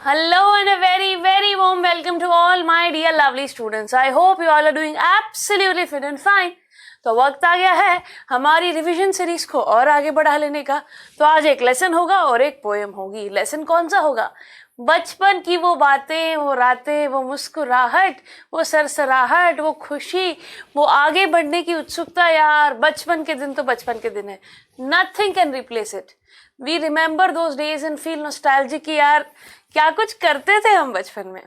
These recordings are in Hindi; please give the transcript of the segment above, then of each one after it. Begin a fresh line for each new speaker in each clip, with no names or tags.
Hello and a very, very warm welcome to all my dear lovely students. I hope you all are doing absolutely fit and fine. तो वक्त आ गया है हमारी रिवीजन सीरीज को और आगे बढ़ा लेने का। तो आज एक लेसन होगा और एक पोएम होगी। लेसन कौन सा होगा? बचपन की वो बातें, वो रातें, वो मुस्कुराहट, वो सरसराहट, वो खुशी, वो आगे बढ़ने की उत्सुकता। यार बचपन के दिन तो बचपन के दिन है, nothing can replace it. We remember those days and feel nostalgic कि यार क्या कुछ करते थे हम बचपन में।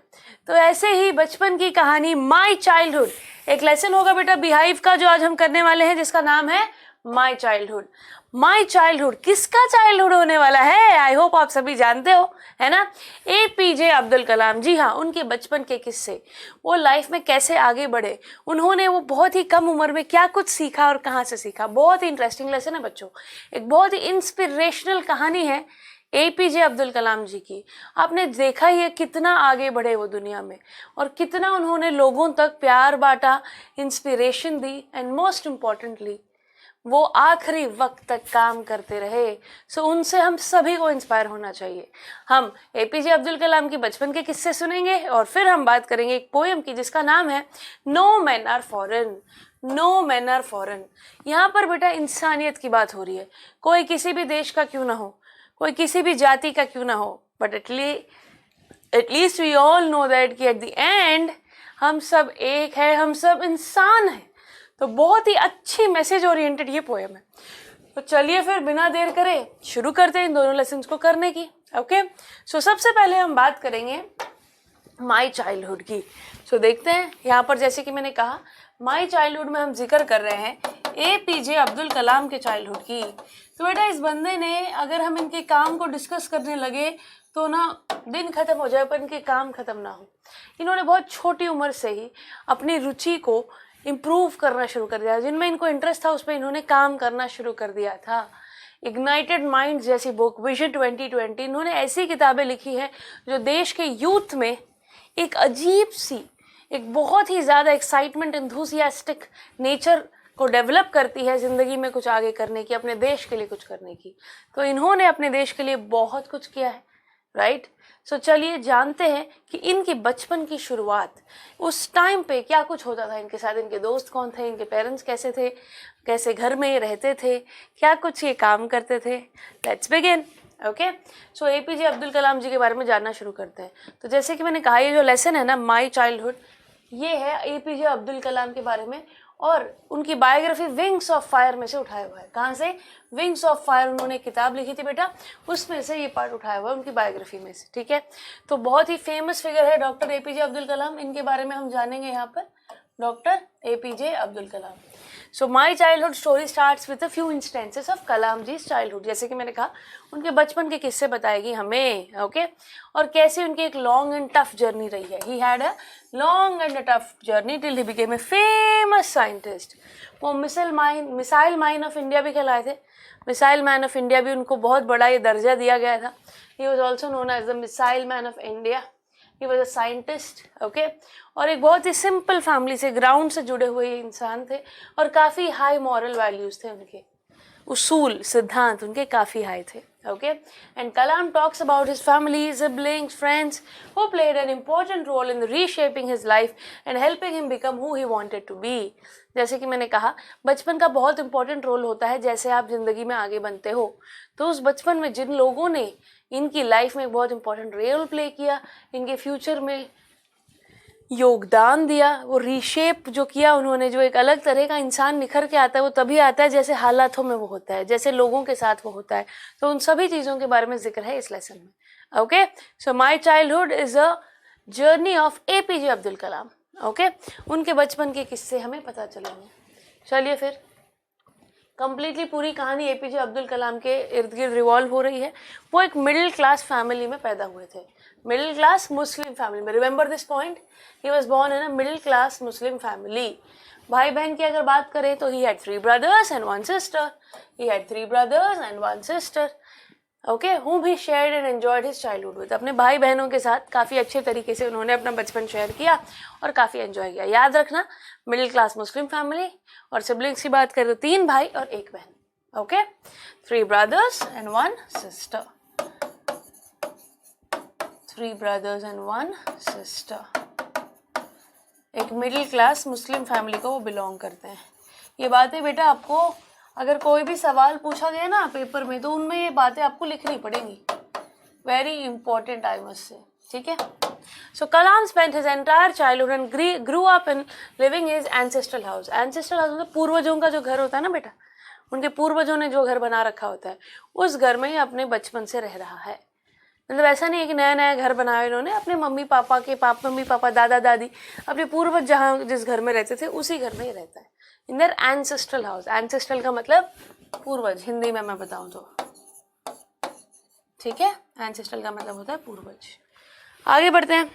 तो ऐसे ही बचपन की कहानी माई चाइल्डहुड, एक लेसन होगा बेटा बिहाइव का जो आज हम करने वाले हैं, जिसका नाम है माई चाइल्डहुड। माई चाइल्डहुड किसका चाइल्डहुड होने वाला है? आई होप आप सभी जानते हो, है ना। APJ अब्दुल कलाम, जी हाँ, उनके बचपन के किस्से, वो लाइफ में कैसे आगे बढ़े, उन्होंने वो बहुत ही कम उम्र में क्या कुछ सीखा और कहाँ से सीखा। बहुत ही इंटरेस्टिंग लेसन है बच्चों, एक बहुत ही इंस्पिरेशनल कहानी है APJ अब्दुल कलाम जी की। आपने देखा ही है कितना आगे बढ़े वो दुनिया में और कितना उन्होंने लोगों तक प्यार बांटा, inspiration the, and most importantly वो आखिरी वक्त तक काम करते रहे। सो उनसे हम सभी को इंस्पायर होना चाहिए। हम APJ अब्दुल कलाम की बचपन के किस्से सुनेंगे और फिर हम बात करेंगे एक पोएम की जिसका नाम है no man are foreign. No man are foreign, यहाँ पर बेटा इंसानियत की बात हो रही है। कोई किसी भी देश का क्यों ना हो, कोई किसी भी जाति का क्यों ना हो, but at least we all know that कि एट द एंड हम सब एक है, हम सब इंसान हैं। तो बहुत ही अच्छी मैसेज ओरिएंटेड ये पोएम है। तो चलिए फिर बिना देर करे शुरू करते हैं इन दोनों लेसन्स को करने की। ओके, सो सबसे पहले हम बात करेंगे माई चाइल्डहुड की। सो देखते हैं यहाँ पर, जैसे कि मैंने कहा माई चाइल्डहुड में हम जिक्र कर रहे हैं APJ अब्दुल कलाम के चाइल्डहुड की। तो बेटा इस बंदे ने, अगर हम इनके काम को डिस्कस करने लगे तो ना दिन खत्म हो जाए पर इनके काम खत्म ना हो। इन्होंने बहुत छोटी उम्र से ही अपनी रुचि को इम्प्रूव करना शुरू कर दिया। जिनमें इनको इंटरेस्ट था उस पर इन्होंने काम करना शुरू कर दिया था। इग्नाइटेड माइंड्स जैसी बुक, विजन 2020, इन्होंने ऐसी किताबें लिखी हैं जो देश के यूथ में एक अजीब सी, एक बहुत ही ज़्यादा एक्साइटमेंट, एंथुसियास्टिक नेचर को डेवलप करती है ज़िंदगी में कुछ आगे करने की, अपने देश के लिए कुछ करने की। तो इन्होंने अपने देश के लिए बहुत कुछ किया है, राइट। सो चलिए जानते हैं कि इनकी बचपन की शुरुआत, उस टाइम पे क्या कुछ होता था इनके साथ, इनके दोस्त कौन थे, इनके पेरेंट्स कैसे थे, कैसे घर में रहते थे, क्या कुछ ये काम करते थे। Let's begin. Okay, so APJ Abdul Kalam ji के बारे में जानना शुरू करते हैं। तो जैसे कि मैंने कहा, ये जो लेसन है ना माई चाइल्डहुड, ये है APJ अब्दुल कलाम के बारे में और उनकी बायोग्राफी विंग्स ऑफ फायर में से उठाया हुआ है। कहाँ से? विंग्स ऑफ फायर, उन्होंने किताब लिखी थी बेटा, उसमें से ये पार्ट उठाया हुआ है उनकी बायोग्राफी में से, ठीक है। तो बहुत ही फेमस फिगर है डॉक्टर APJ अब्दुल कलाम, इनके बारे में हम जानेंगे यहाँ पर, doctor APJ Abdul Kalam. So my childhood story starts with a few instances of Kalam ji childhood. जैसे कि मैंने कहा, उनके बचपन के किस्से बताएगी हमें, ओके, और कैसे उनकी एक लॉन्ग एंड टफ जर्नी रही है। He had a long and a tough journey till he became a famous scientist. वो मिसाइल माइन ऑफ इंडिया भी कहलाए थे। मिसाइल मैन ऑफ इंडिया भी उनको बहुत बड़ा ये दर्जा दिया गया था। He was also known as the missile man of India. He was a scientist, okay, और एक बहुत ही सिंपल फैमिली से, ग्राउंड से जुड़े हुए इंसान थे और काफ़ी हाई मॉरल वैल्यूज़ थे उनके, उसूल सिद्धांत उनके काफ़ी हाई थे, okay. And Kalam talks about his family, siblings, friends who played an important role in reshaping his life and helping him become who he wanted to be. जैसे कि मैंने कहा, बचपन का बहुत इंपॉर्टेंट रोल होता है जैसे आप ज़िंदगी में आगे बनते हो। तो उस बचपन में जिन लोगों ने इनकी लाइफ में एक बहुत इंपॉर्टेंट रोल प्ले किया, इनके फ्यूचर में योगदान दिया, वो रीशेप जो किया उन्होंने, जो एक अलग तरह का इंसान निखर के आता है, वो तभी आता है जैसे हालातों में वो होता है, जैसे लोगों के साथ वो होता है। तो उन सभी चीज़ों के बारे में जिक्र है इस लेसन में, okay. So my childhood is a journey of APJ Abdul Kalam, okay. उनके बचपन के किस्से हमें पता चलेंगे। चलिए फिर, कंप्लीटली पूरी कहानी APJ अब्दुल कलाम के इर्द गिर्द रिवॉल्व हो रही है। वो एक मिडिल क्लास फैमिली में पैदा हुए थे, मिडिल क्लास मुस्लिम फैमिली में। Remember this point, he was born in a middle class Muslim family. भाई बहन की अगर बात करें तो he had 3 brothers and 1 sister. He had 3 brothers and 1 sister. Okay, whom he shared and enjoyed his childhood with. अपने भाई बहनों के साथ काफ़ी अच्छे तरीके से उन्होंने अपना बचपन शेयर किया और काफ़ी एंजॉय किया। याद रखना, मिडिल क्लास मुस्लिम फैमिली, और सिबलिंग्स की बात करें तो 3 भाई और 1 बहन, okay. 3 brothers and 1 sister. 3 brothers and 1 sister. एक मिडिल क्लास मुस्लिम फैमिली को वो बिलोंग करते हैं. ये बातें बेटा आपको अगर कोई भी सवाल पूछा गया ना पेपर में तो उनमें ये बातें आपको लिखनी पड़ेंगी. Very important I must say. ठीक है. So Kalam spent his entire childhood and grew up in living his ancestral house. Ancestral house मतलब पूर्वजों का जो घर होता है ना बेटा, उनके पूर्वजों ने जो घर बना रखा होता है उस घर में ही अपने बचपन से रह रहा है. मतलब ऐसा नहीं है कि नया नया घर बनाया इन्होंने, अपने मम्मी पापा दादा दादी अपने पूर्वज जहाँ जिस घर में रहते थे उसी घर में ही रहता है. In their ancestral house. Ancestral का मतलब पूर्वज, हिंदी में मैं बताऊँ तो. ठीक है. एंसेस्ट्रल का मतलब होता है पूर्वज. आगे बढ़ते हैं.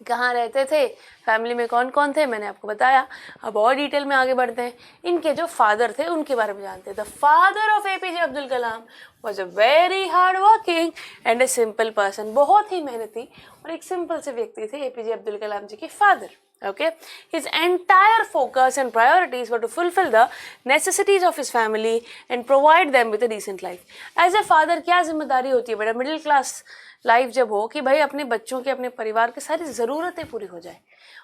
कहाँ रहते थे, फैमिली में कौन कौन थे, मैंने आपको बताया. अब और डिटेल में आगे बढ़ते हैं. इनके जो फादर थे उनके बारे में जानते हैं. The father of APJ Abdul Kalam was a very hard working and a simple person. बहुत ही मेहनती और एक सिंपल से व्यक्ति थे एपीजे अब्दुल कलाम जी के father. Okay, his entire focus and priorities were to fulfill the necessities of his family and provide them with a decent life. As a father क्या जिम्मेदारी होती है बेटा मिडिल क्लास लाइफ जब हो कि भाई अपने बच्चों के अपने परिवार की सारी ज़रूरतें पूरी हो जाए.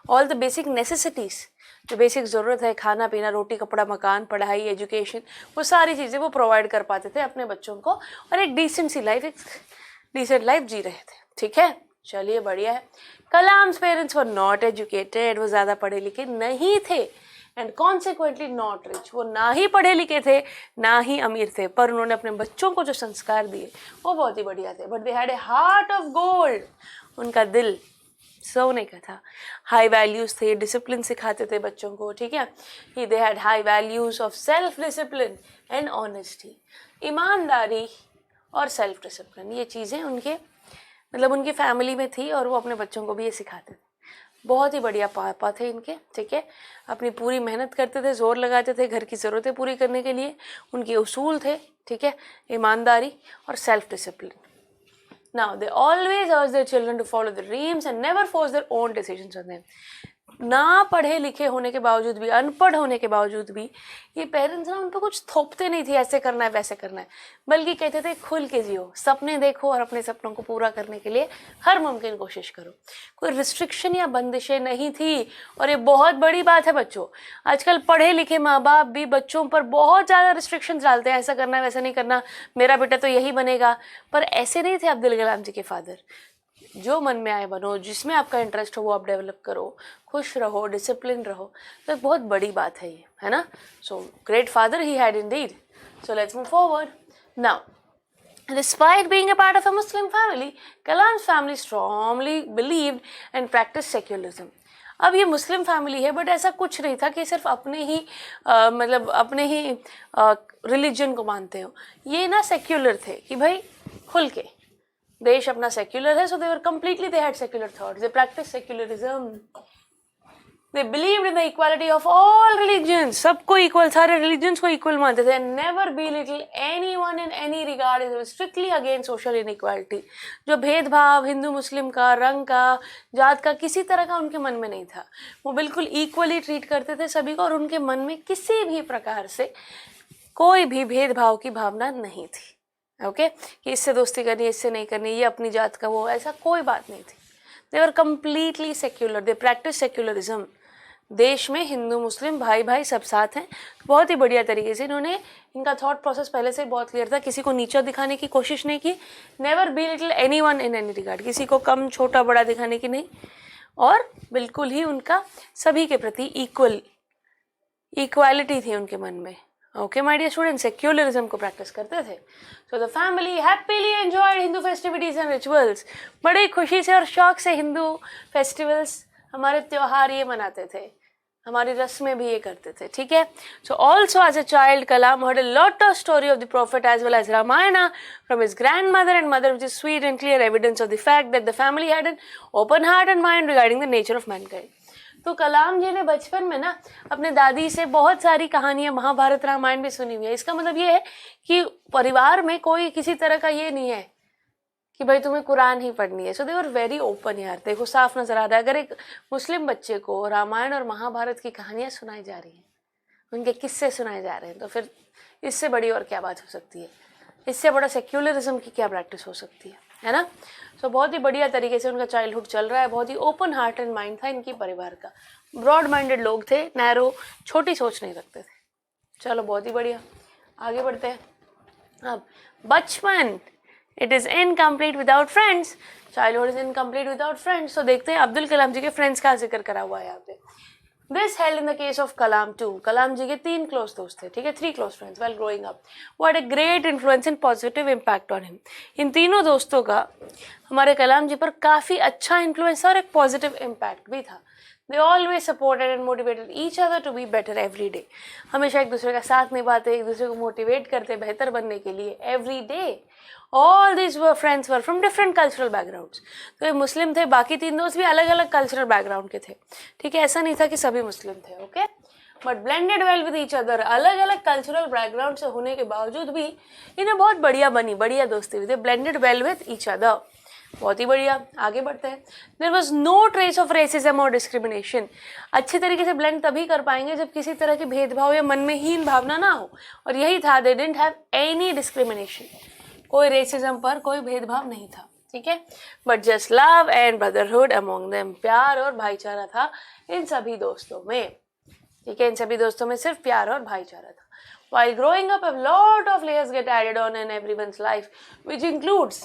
ऑल द बेसिक नेसेसिटीज़, जो बेसिक ज़रूरत है, खाना पीना, रोटी कपड़ा मकान पढ़ाई एजुकेशन, वो सारी चीज़ें वो प्रोवाइड कर पाते थे अपने बच्चों को और एक डिसेंट सी लाइफ, एक डिसेंट लाइफ जी रहे थे. ठीक है. चलिए बढ़िया है. Kalam's parents were not educated. वो ज़्यादा पढ़े लिखे नहीं थे एंड कॉन्सिक्वेंटली नॉट रिच. वो ना ही पढ़े लिखे थे ना ही अमीर थे, पर उन्होंने अपने बच्चों को जो संस्कार दिए वो बहुत ही बढ़िया थे. But they had a heart of gold. उनका दिल सोने का था. हाई वैल्यूज़ थे, डिसिप्लिन सिखाते थे बच्चों को. ठीक है. They had high values of self discipline and honesty. ईमानदारी और सेल्फ डिसिप्लिन, ये चीज़ें उनके मतलब उनकी फैमिली में थी और वो अपने बच्चों को भी ये सिखाते थे. बहुत ही बढ़िया पापा थे इनके. ठीक है. अपनी पूरी मेहनत करते थे, जोर लगाते थे घर की ज़रूरतें पूरी करने के लिए. उनके उसूल थे. ठीक है. ईमानदारी और self discipline. Now they always urge their children to follow their dreams and never force their own decisions on them. ना पढ़े लिखे होने के बावजूद भी, अनपढ़ होने के बावजूद भी ये पेरेंट्स ना उन पर कुछ थोपते नहीं थे ऐसे करना है वैसे करना है, बल्कि कहते थे खुल के जियो, सपने देखो और अपने सपनों को पूरा करने के लिए हर मुमकिन कोशिश करो. कोई रिस्ट्रिक्शन या बंदिशें नहीं थी. और ये बहुत बड़ी बात है बच्चों. आजकल पढ़े लिखे माँ बाप भी बच्चों पर बहुत ज़्यादा रिस्ट्रिक्शंस डालते हैं, ऐसा करना है वैसा नहीं करना, मेरा बेटा तो यही बनेगा. पर ऐसे नहीं थे अब्दुल कलाम जी के फादर. जो मन में आए बनो, जिसमें आपका इंटरेस्ट हो वो आप डेवलप करो, खुश रहो, डिसिप्लिन रहो. तो बहुत बड़ी बात है ये, है ना. So great father he had Indeed. So let's move forward. Now despite being a part of a Muslim family, Kalam's family strongly believed and practiced secularism. अब ये मुस्लिम फैमिली है बट ऐसा कुछ नहीं था कि सिर्फ अपने ही मतलब अपने ही रिलीजन को मानते हो. ये ना सेक्युलर थे कि भाई खुल के, देश अपना सेक्युलर है. So they were completely, they had secular thoughts, they practice secularism. They believed in the equality of all religions. सबको इक्वल, सारे रिलीजन्स को इक्वल मानते थे. And never belittle anyone in any regard. Is strictly against social inequality. जो भेदभाव हिंदू मुस्लिम का, रंग का, जात का, किसी तरह का उनके मन में नहीं था. वो बिल्कुल इक्वली ट्रीट करते थे सभी को और उनके मन में किसी भी प्रकार से कोई भी भेदभाव की भावना नहीं थी. ओके कि इससे दोस्ती करनी है, इससे नहीं करनी, ये अपनी जात का वो, ऐसा कोई बात नहीं थी. They were completely secular. They practice secularism. देश में हिंदू मुस्लिम भाई भाई सब साथ हैं. बहुत ही बढ़िया तरीके से इन्होंने, इनका थॉट प्रोसेस पहले से बहुत क्लियर था. किसी को नीचा दिखाने की कोशिश नहीं की. Never belittle anyone in any regard. किसी को कम छोटा बड़ा दिखाने की नहीं. और बिल्कुल ही उनका सभी के प्रति इक्वालिटी थी उनके मन में. Okay my dear student, secularism को प्रैक्टिस करते थे. So the family happily enjoyed Hindu festivities and rituals. बड़े खुशी से और शौक से हिंदू फेस्टिवल्स, हमारे त्योहार ये मनाते थे, हमारी रस्में भी ये करते थे. ठीक है. So also as a child Kalam heard a lot of story of the prophet as well as Ramayana from his grandmother and mother, which is sweet and clear evidence of the fact that the family had an open heart and mind regarding the nature of mankind. तो कलाम जी ने बचपन में ना अपने दादी से बहुत सारी कहानियां, महाभारत रामायण भी सुनी हुई है. इसका मतलब ये है कि परिवार में कोई किसी तरह का ये नहीं है कि भाई तुम्हें कुरान ही पढ़नी है. So they were very open. यार देखो साफ नजर आ रहा है, अगर एक मुस्लिम बच्चे को रामायण और महाभारत की कहानियां सुनाई जा रही हैं, उनके किस्से सुनाए जा रहे हैं, तो फिर इससे बड़ी और क्या बात हो सकती है. इससे बड़ा सेक्युलरिज्म की क्या प्रैक्टिस हो सकती है ना। सो बहुत ही बढ़िया तरीके से उनका चाइल्डहुड चल रहा है, बहुत ही ओपन हार्ट एंड माइंड था इनकी परिवार का, ब्रॉड माइंडेड लोग थे, नैरो छोटी सोच नहीं रखते थे। चलो बहुत ही बढ़िया, आगे बढ़ते हैं। अब बचपन, it is incomplete without friends, childhood is incomplete without friends. तो देखते हैं अब्दुल कलाम जी के फ्रेंड्स का जिक्र करा हुआ है यहाँ पे। This held in the case of Kalam too, Kalam ji के 3 क्लोज दोस्त थे, ठीक है, 3 close friends while growing up, वो had a great influence and positive impact on him. इन तीनों दोस्तों का हमारे कलाम जी पर काफ़ी अच्छा इन्फ्लुएंस और एक पॉजिटिव इम्पैक्ट भी था। They always supported and motivated each other to be better every day. हमेशा एक दूसरे का साथ निभाते, एक दूसरे को मोटिवेट करते बेहतर बनने के लिए every day. All these were friends were from different cultural backgrounds. तो ये मुस्लिम थे, बाकी 3 दोस्त भी अलग अलग कल्चरल बैकग्राउंड के थे, ठीक है, ऐसा नहीं था कि सभी मुस्लिम थे, okay, but blended well with each other. अलग अलग कल्चरल बैकग्राउंड से होने के बावजूद भी इन्हें बहुत बढ़िया दोस्ती हुई थी, blended well with each other. बहुत ही बढ़िया, आगे बढ़ते हैं। There was no trace of racism और डिस्क्रिमिनेशन। अच्छे तरीके से ब्लेंड तभी कर पाएंगे जब किसी तरह की भेदभाव या मन में हीन भावना ना हो, और यही था, they didn't have any discrimination, कोई रेसिज्म पर कोई भेदभाव नहीं था, ठीक है, but just love and brotherhood among them, प्यार और भाईचारा था इन सभी दोस्तों में, ठीक है, इन सभी दोस्तों में सिर्फ प्यार और भाईचारा था। While growing up, a lot of layers get added on in everyone's life, which includes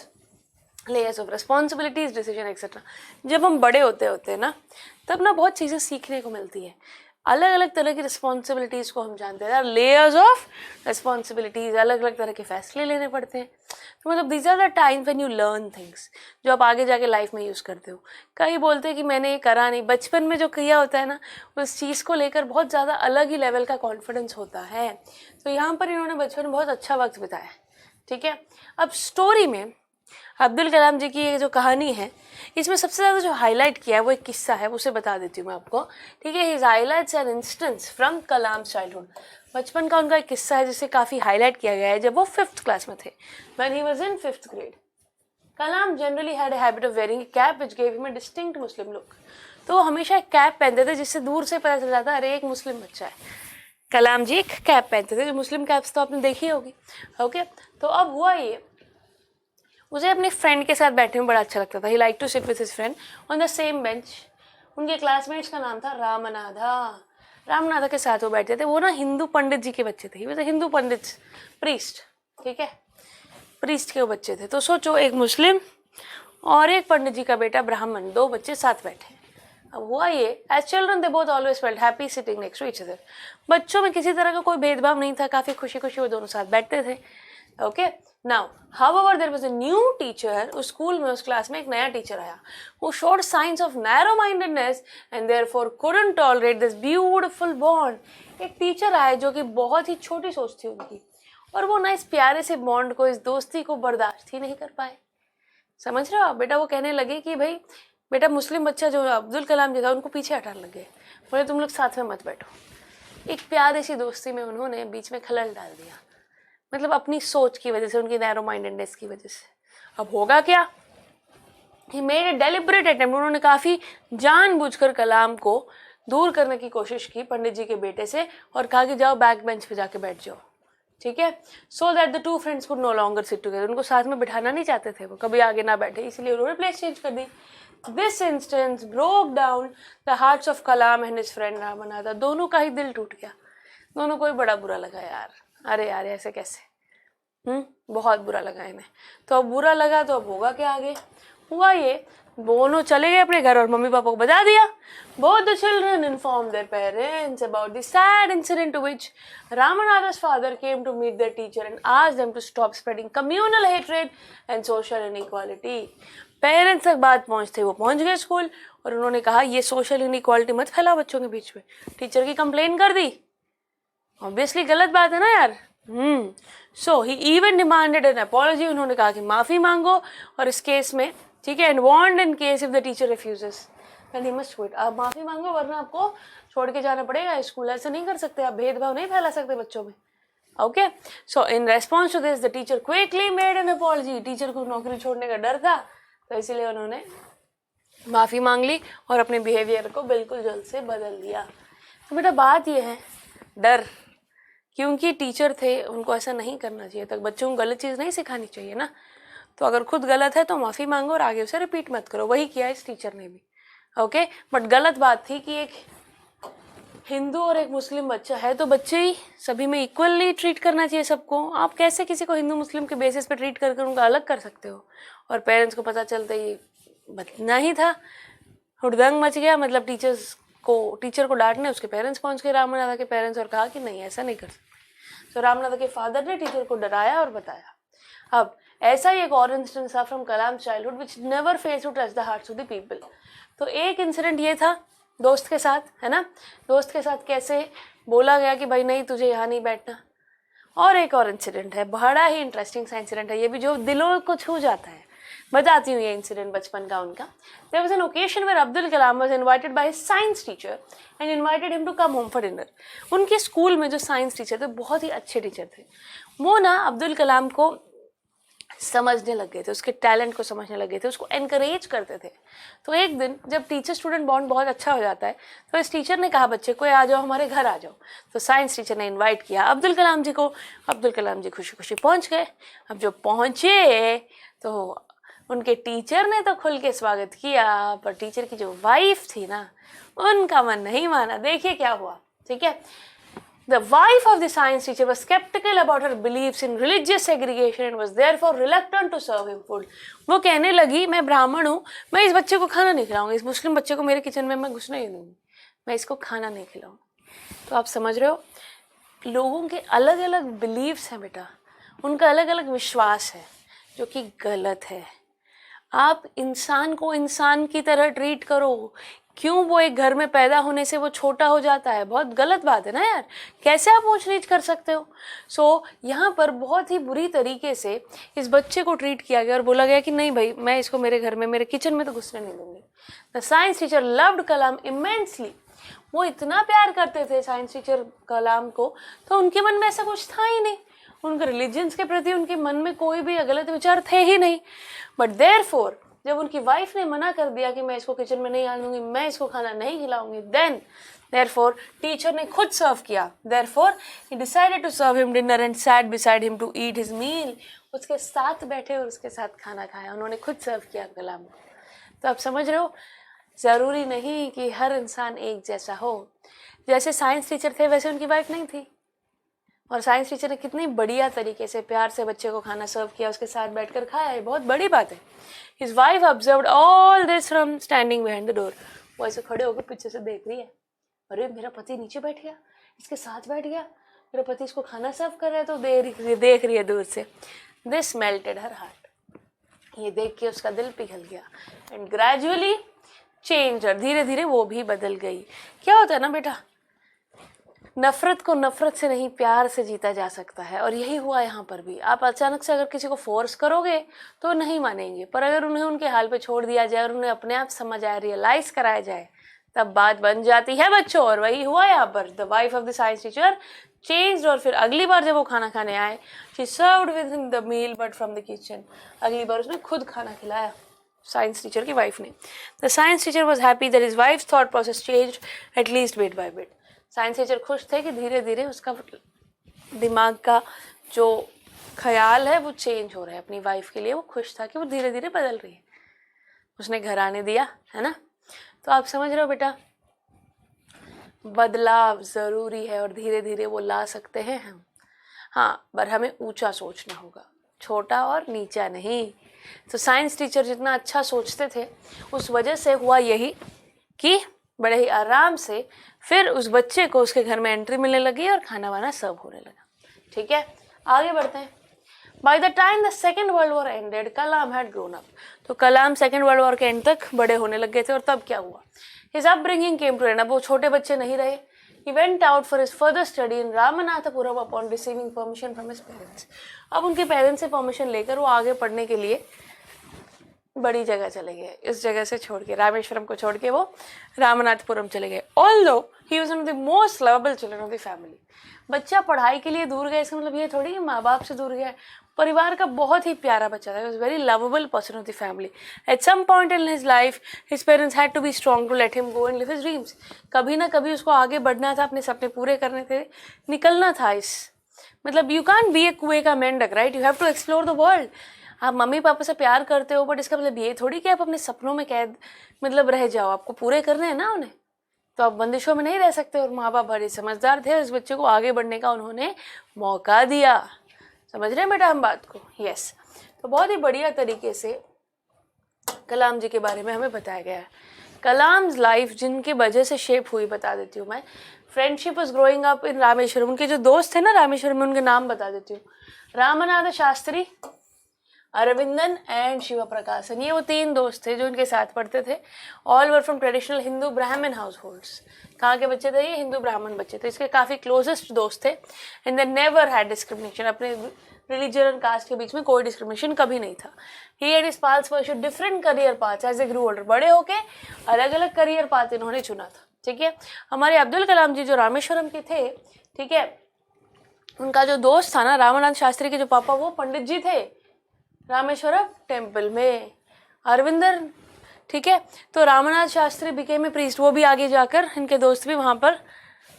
layers of responsibilities, decision, etc. जब हम बड़े होते हैं ना, तब ना बहुत चीज़ें सीखने को मिलती है, अलग अलग तरह की रिस्पॉन्सिबिलिटीज़ को हम जानते हैं, लेयर्स ऑफ रिस्पॉन्सिबिलिटीज़, अलग अलग तरह के फैसले लेने पड़ते हैं। तो मतलब these are the time when you learn things, जो आप आगे जाके लाइफ में यूज़ करते हो। कई बोलते हैं कि मैंने ये करा नहीं, बचपन में जो किया होता है ना, उस चीज़ को लेकर बहुत ज़्यादा अलग ही लेवल का कॉन्फिडेंस होता है। तो यहाँ पर इन्होंने बचपन में बहुत अच्छा वक्त बिताया, ठीक है। अब स्टोरी में अब्दुल कलाम जी की ये जो कहानी है, इसमें सबसे ज़्यादा जो हाईलाइट किया है वो एक किस्सा है, उसे बता देती हूँ मैं आपको, ठीक है। His highlights an instance from Kalam childhood, बचपन का उनका एक किस्सा है जिसे काफ़ी हाईलाइट किया गया है जब वो 5th क्लास में थे, when he was in 5th grade. Kalam generally had a habit of wearing a cap which gave him a distinct Muslim look. तो वो हमेशा एक कैप पहनते थे जिससे दूर से पता चल जाता अरे एक मुस्लिम बच्चा है। कलाम जी एक कैप पहनते थे, जो मुस्लिम कैप्स तो आपने देखी होगी, ओके। तो अब हुआ ये, उसे अपने फ्रेंड के साथ बैठने में बड़ा अच्छा लगता था। He like to sit with his friend on the same bench. उनके क्लासमेट्स का नाम था रामनाथा। रामनाथा के साथ वो बैठते थे। वो ना हिंदू पंडित जी के बच्चे थे, वो हिंदू पंडित, प्रीस्ट, ठीक है, प्रीस्ट के वो बच्चे थे। तो सोचो, एक मुस्लिम और एक पंडित जी का बेटा ब्राह्मण, 2 बच्चे साथ बैठे। अब हुआ ये, as children they both always felt happy sitting next to each other. बच्चों में किसी तरह का कोई भेदभाव नहीं था, काफ़ी खुशी खुशी वो दोनों साथ बैठते थे, okay. Now however there was a new teacher, उस स्कूल में, उस क्लास में एक नया टीचर आया, who showed signs of narrow mindedness and therefore couldn't tolerate this beautiful bond। एक टीचर आया जो कि बहुत ही छोटी सोच थी उनकी, और वो ना इस प्यारे से बॉन्ड को, इस दोस्ती को बर्दाश्त ही नहीं कर पाए। समझ रहे हो आप बेटा? वो कहने लगे कि भाई बेटा, मुस्लिम बच्चा जो अब्दुल कलाम जी था उनको पीछे हटाने लगे, बोले तुम लोग साथ में मत बैठो। एक प्यारी सी दोस्ती में उन्होंने बीच में खलल डाल दिया, मतलब अपनी सोच की वजह से, उनकी नैरो माइंडेडनेस की वजह से। अब होगा क्या? He made a deliberate attempt, उन्होंने काफ़ी जानबूझकर कलाम को दूर करने की कोशिश की पंडित जी के बेटे से, और कहा कि जाओ बैक बेंच पे जाके बैठ जाओ, ठीक है। So that the 2 friends could no longer sit together. उनको साथ में बिठाना नहीं चाहते थे, वो कभी आगे ना बैठे, इसलिए उन्होंने प्लेस चेंज कर दी। This instance broke down the hearts of Kalam and his friend Ramanatha. दोनों का ही दिल टूट गया, दोनों को ही बड़ा बुरा लगा यार, अरे यार ऐसे कैसे, बहुत बुरा लगा इन्हें। तो अब बुरा लगा तो अब होगा क्या आगे? हुआ ये, दोनों चले गए अपने घर और मम्मी पापा को बता दिया। Both the children informed their parents about the sad incident to which Ramanatha's father came to meet their teacher and asked them to stop spreading communal hatred and social inequality। Parents तक बात पहुंचते, वो पहुंच गए स्कूल, और उन्होंने कहा ये सोशल इनइक्वालिटी मत फैलाओ बच्चों के बीच में। टीचर की कंप्लेन कर दी, ऑब्वियसली गलत बात है ना यार। सो ही इवन डिमांडेड एन अपॉलॉजी, उन्होंने कहा कि माफ़ी मांगो, और इस केस में, ठीक है, and warned in case if the teacher refuses then he must quit. आप माफ़ी मांगो वरना आपको छोड़ के जाना पड़ेगा स्कूल, ऐसे नहीं कर सकते आप, भेदभाव नहीं फैला सकते बच्चों में, okay. So in response to this the teacher quickly made an apology. Teacher को नौकरी छोड़ने का डर था, तो इसीलिए उन्होंने माफ़ी मांग ली और अपने बिहेवियर को बिल्कुल जल्द से बदल दिया। तो बेटा बात ये है, डर क्योंकि टीचर थे, उनको ऐसा नहीं करना चाहिए था, बच्चों को गलत चीज़ नहीं सिखानी चाहिए ना। तो अगर खुद गलत है तो माफ़ी मांगो और आगे उसे रिपीट मत करो। वही किया इस टीचर ने भी, ओके। बट गलत बात थी कि एक हिंदू और एक मुस्लिम बच्चा है तो बच्चे ही सभी में इक्वली ट्रीट करना चाहिए सबको। आप कैसे किसी को हिंदू मुस्लिम के बेसिस पे ट्रीट करके उनका अलग कर सकते हो? और पेरेंट्स को पता चलता ही बचना ही था, हुड़दंग मच गया। मतलब टीचर को डांटने उसके पेरेंट्स पहुंच गए, रामनाथा के पेरेंट्स, और कहा कि नहीं ऐसा नहीं कर सकते। तो रामनाथा के फादर ने टीचर को डराया और बताया। अब ऐसा ही एक और इंसिडेंट था from Kalam childhood which never fails to touch the hearts of the people. तो एक इंसिडेंट ये था दोस्त के साथ, है ना, दोस्त के साथ कैसे बोला गया कि भाई नहीं तुझे यहाँ नहीं बैठना। और एक और इंसिडेंट है, बड़ा ही इंटरेस्टिंग सा इंसिडेंट है ये भी, जो दिलों को छू जाता है। बताती हूँ ये इंसिडेंट बचपन का उनका। There was an occasion where Abdul Kalam was invited by his science teacher and invited him to come home for dinner. उनके स्कूल में जो साइंस टीचर थे बहुत ही अच्छे टीचर थे। वो ना अब्दुल कलाम को समझने लग गए थे, उसके टैलेंट को समझने लग गए थे, उसको एनकरेज करते थे। तो एक दिन जब टीचर स्टूडेंट बॉन्ड बहुत अच्छा हो जाता है तो इस टीचर ने कहा बच्चे को आ जाओ हमारे घर आ जाओ। तो साइंस टीचर ने इनवाइट किया अब्दुल कलाम जी को। अब्दुल कलाम जी खुशी खुशी पहुंच गए। अब जो पहुंचे तो उनके टीचर ने तो खुल के स्वागत किया, पर टीचर की जो वाइफ थी ना उनका मन नहीं माना। देखिए क्या हुआ, ठीक है। The wife of the science teacher was skeptical about her beliefs in religious segregation and was therefore reluctant to serve him food. वो कहने लगी मैं ब्राह्मण हूँ, मैं इस बच्चे को खाना नहीं खिलाऊंगी, इस मुस्लिम बच्चे को मेरे किचन में मैं घुसने ही दूंगी, मैं इसको खाना नहीं खिलाऊंगी। तो आप समझ रहे हो, लोगों के अलग अलग बिलीव्स हैं बेटा, उनका अलग अलग विश्वास है जो कि गलत है। आप इंसान को इंसान की तरह ट्रीट करो। क्यों वो एक घर में पैदा होने से वो छोटा हो जाता है? बहुत गलत बात है ना यार, कैसे आप ऊंच नीच कर सकते हो? सो यहाँ पर बहुत ही बुरी तरीके से इस बच्चे को ट्रीट किया गया और बोला गया कि नहीं भाई मैं इसको मेरे घर में मेरे किचन में तो घुसने नहीं दूंगी। The science teacher loved Kalam immensely. वो इतना प्यार करते थे साइंस टीचर कलाम को, तो उनके मन में ऐसा कुछ था ही नहीं, उनके रिलीजन्स के प्रति उनके मन में कोई भी गलत विचार थे ही नहीं। बट देयरफॉर जब उनकी वाइफ ने मना कर दिया कि मैं इसको किचन में नहीं आने दूंगी, मैं इसको खाना नहीं खिलाऊंगी, देन देयरफॉर टीचर ने खुद सर्व किया। Therefore he decided to serve him dinner and sat beside him to eat his meal. उसके साथ बैठे और उसके साथ खाना खाया, उन्होंने खुद सर्व किया कलाम को। तो आप समझ रहे हो, ज़रूरी नहीं कि हर इंसान एक जैसा हो। जैसे साइंस टीचर थे वैसे उनकी वाइफ नहीं थी, और साइंस टीचर ने कितनी बढ़िया तरीके से प्यार से बच्चे को खाना सर्व किया, उसके साथ बैठकर खाया, ये बहुत बड़ी बात है। His wife observed all this from standing behind the door. वो ऐसे खड़े होकर पीछे से देख रही है, अरे मेरा पति नीचे बैठ गया, इसके साथ बैठ गया, मेरा पति इसको खाना सर्व कर रहा है, तो देख रही है दूर से। This melted her heart. ये देख के उसका दिल पिघल गया। And gradually changed her. धीरे धीरे वो भी बदल गई। क्या होता है ना बेटा, नफरत को नफरत से नहीं प्यार से जीता जा सकता है, और यही हुआ यहाँ पर भी। आप अचानक से अगर किसी को फोर्स करोगे तो नहीं मानेंगे, पर अगर उन्हें उनके हाल पे छोड़ दिया जाए और उन्हें अपने आप समझ आए, रियलाइज कराया जाए, तब बात बन जाती है बच्चों। और वही हुआ यहाँ पर। The wife of the science teacher changed, और फिर अगली बार जब वो खाना खाने आए, she served with him the meal but from the kitchen. अगली बार उसने खुद खाना खिलाया साइंस टीचर की वाइफ ने। The science teacher was happy that his wife thought process changed at least bit by bit. Science teacher खुश थे कि धीरे धीरे उसका दिमाग का जो ख्याल है वो चेंज हो रहा है अपनी वाइफ के लिए। वो खुश था कि वो धीरे धीरे बदल रही है, उसने घर आने दिया, है ना। तो आप समझ रहे हो बेटा, बदलाव ज़रूरी है और धीरे धीरे वो ला सकते हैं हम। हाँ, पर हमें ऊंचा सोचना होगा, छोटा और नीचा नहीं। तो साइंस टीचर जितना अच्छा सोचते थे, उस वजह से हुआ यही कि बड़े ही आराम से फिर उस बच्चे को उसके घर में एंट्री मिलने लगी और खाना वाना सर्व होने लगा। ठीक है, आगे बढ़ते हैं। By the time the second world war ended, Kalam had grown up. तो कलाम सेकेंड वर्ल्ड वॉर के एंड तक बड़े होने लग गए थे, और तब क्या हुआ, his upbringing came to end. अब वो छोटे बच्चे नहीं रहे। He went out for his further study in Ramanathapuram upon receiving permission from his parents. अब उनके पेरेंट्स से परमिशन लेकर वो आगे पढ़ने के लिए बड़ी जगह चले गए। इस जगह से छोड़ के, रामेश्वरम को छोड़ के वो रामनाथपुरम चले गए। Although he was one of the most lovable children of the family. बच्चा पढ़ाई के लिए दूर गया, इसका मतलब ये थोड़ी कि माँ बाप से दूर गया, परिवार का बहुत ही प्यारा बच्चा था, very lovable person of the family. At some point in his life his parents had to be strong to let him go and live his dreams. कभी ना कभी उसको आगे बढ़ना था, अपने सपने पूरे करने थे, निकलना था इस, मतलब यू कांट बी ए कुएं का मेंढक, right? You have to explore the world. आप मम्मी पापा से प्यार करते हो, बट इसका मतलब ये थोड़ी कि आप अपने सपनों में कैद मतलब रह जाओ. आपको पूरे करने हैं ना उन्हें, तो आप बंदिशों में नहीं रह सकते. और माँ बाप बड़े समझदार थे, उस बच्चे को आगे बढ़ने का उन्होंने मौका दिया. समझ रहे हैं बेटा हम बात को? यस. तो बहुत ही बढ़िया तरीके से कलाम जी के बारे में हमें बताया गया है. कलाम्स लाइफ जिनकी वजह से शेप हुई बता देती हूँ मैं. Friendship was growing up in Rameswaram. उनके जो दोस्त थे ना रामेश्वरम में, उनके नाम बता देती हूँ. रामनाथ शास्त्री, अरविंदन एंड शिव प्रकाशन. ये वो 3 दोस्त थे जो इनके साथ पढ़ते थे. All were from traditional Hindu ब्राह्मण हाउस होल्ड्स. कहाँ के बच्चे थे ये? हिंदू ब्राह्मण बच्चे थे. इसके काफ़ी क्लोजेस्ट दोस्त थे. And they never had discrimination. अपने रिलीजन और कास्ट के बीच में कोई डिस्क्रिमिनेशन कभी नहीं था. He and his paths pursued different career paths as a grew older. बड़े होके अलग अलग करियर पाथ इन्होंने चुना था. ठीक है. हमारे अब्दुल कलाम जी जो रामेश्वरम के थे, ठीक है, उनका जो दोस्त था ना रामनाथ शास्त्री के जो पापा, वो पंडित जी थे रामेश्वरम टेम्पल में. अरविंदर, ठीक है, तो Ramnath Shastri became a priest. वो भी आगे जाकर इनके दोस्त भी वहाँ पर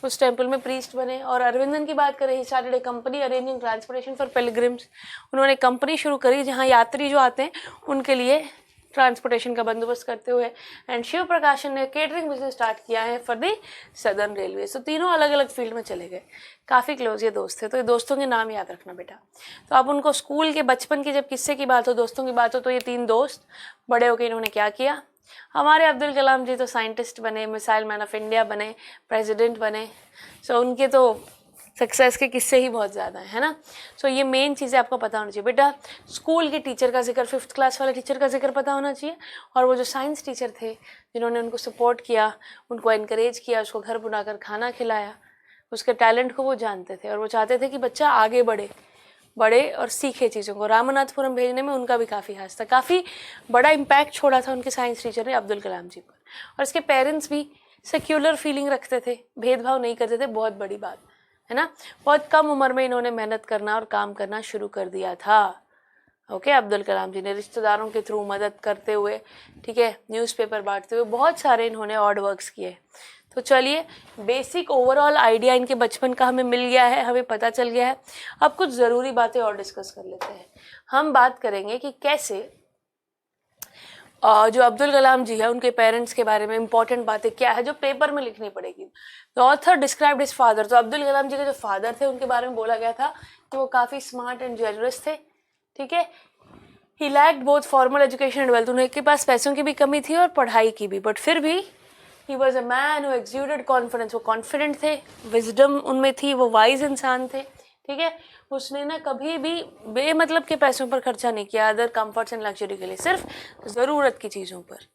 उस टेम्पल में प्रीस्ट बने. और अरविंदन की बात करें, he started A company arranging transportation for pilgrims. उन्होंने कंपनी शुरू करी जहाँ यात्री जो आते हैं उनके लिए ट्रांसपोर्टेशन का बंदोबस्त करते हुए. एंड शिव प्रकाशन ने केटरिंग बिजनेस स्टार्ट किया है फॉर दी सदर्न रेलवे. तो तीनों अलग अलग फील्ड में चले गए. काफ़ी क्लोज ये दोस्त थे. तो ये दोस्तों के नाम याद रखना बेटा. तो आप उनको स्कूल के बचपन के जब किस्से की बात हो, दोस्तों की बात हो, तो ये 3 दोस्त बड़े होकर इन्होंने क्या किया. हमारे अब्दुल कलाम जी तो साइंटिस्ट बने, मिसाइल मैन ऑफ इंडिया बने, प्रेसिडेंट बने. सो उनके तो सक्सेस के किस्से ही बहुत ज़्यादा है ना. सो ये मेन चीज़ें आपको पता होनी चाहिए बेटा. स्कूल के टीचर का जिक्र, 5th क्लास वाले टीचर का जिक्र पता होना चाहिए. और वो जो साइंस टीचर थे जिन्होंने उनको सपोर्ट किया, उनको इनकरेज किया, उसको घर बुलाकर खाना खिलाया, उसके टैलेंट को वो जानते थे और वो चाहते थे कि बच्चा आगे बढ़े और सीखे चीज़ों को. रामनाथपुरम भेजने में उनका भी काफ़ी हाथ था. काफ़ी बड़ा इम्पैक्ट छोड़ा था उनके साइंस टीचर ने अब्दुल कलाम जी पर. और इसके पेरेंट्स भी सेक्युलर फीलिंग रखते थे, भेदभाव नहीं करते थे. बहुत बड़ी बात है ना. बहुत कम उम्र में इन्होंने मेहनत करना और काम करना शुरू कर दिया था. ओके. अब्दुल कलाम जी ने रिश्तेदारों के थ्रू मदद करते हुए, ठीक है, न्यूज़पेपर बांटते हुए बहुत सारे इन्होंने ऑड वर्क्स किए. तो चलिए, बेसिक ओवरऑल आइडिया इनके बचपन का हमें मिल गया है, हमें पता चल गया है. अब कुछ ज़रूरी बातें और डिस्कस कर लेते हैं. हम बात करेंगे कि कैसे जो अब्दुल कलाम जी है उनके पेरेंट्स के बारे में इंपॉर्टेंट बातें क्या है जो पेपर में लिखनी पड़ेगी. The author described his father. तो अब्दुल कलाम जी के जो फादर थे उनके बारे में बोला गया था कि वो काफ़ी स्मार्ट एंड जेनरस थे. ठीक है. He lacked both formal education and wealth. उनके पास पैसों की भी कमी थी और पढ़ाई की भी, बट फिर भी he was a man who exuded confidence. वो कॉन्फिडेंट थे, विजडम उनमें थी, वो वाइज इंसान थे. ठीक है. उसने ना कभी भी बेमतलब के पैसों पर खर्चा नहीं किया अदर कंफर्ट्स एंड लग्जरी के लिए. सिर्फ ज़रूरत की चीज़ों पर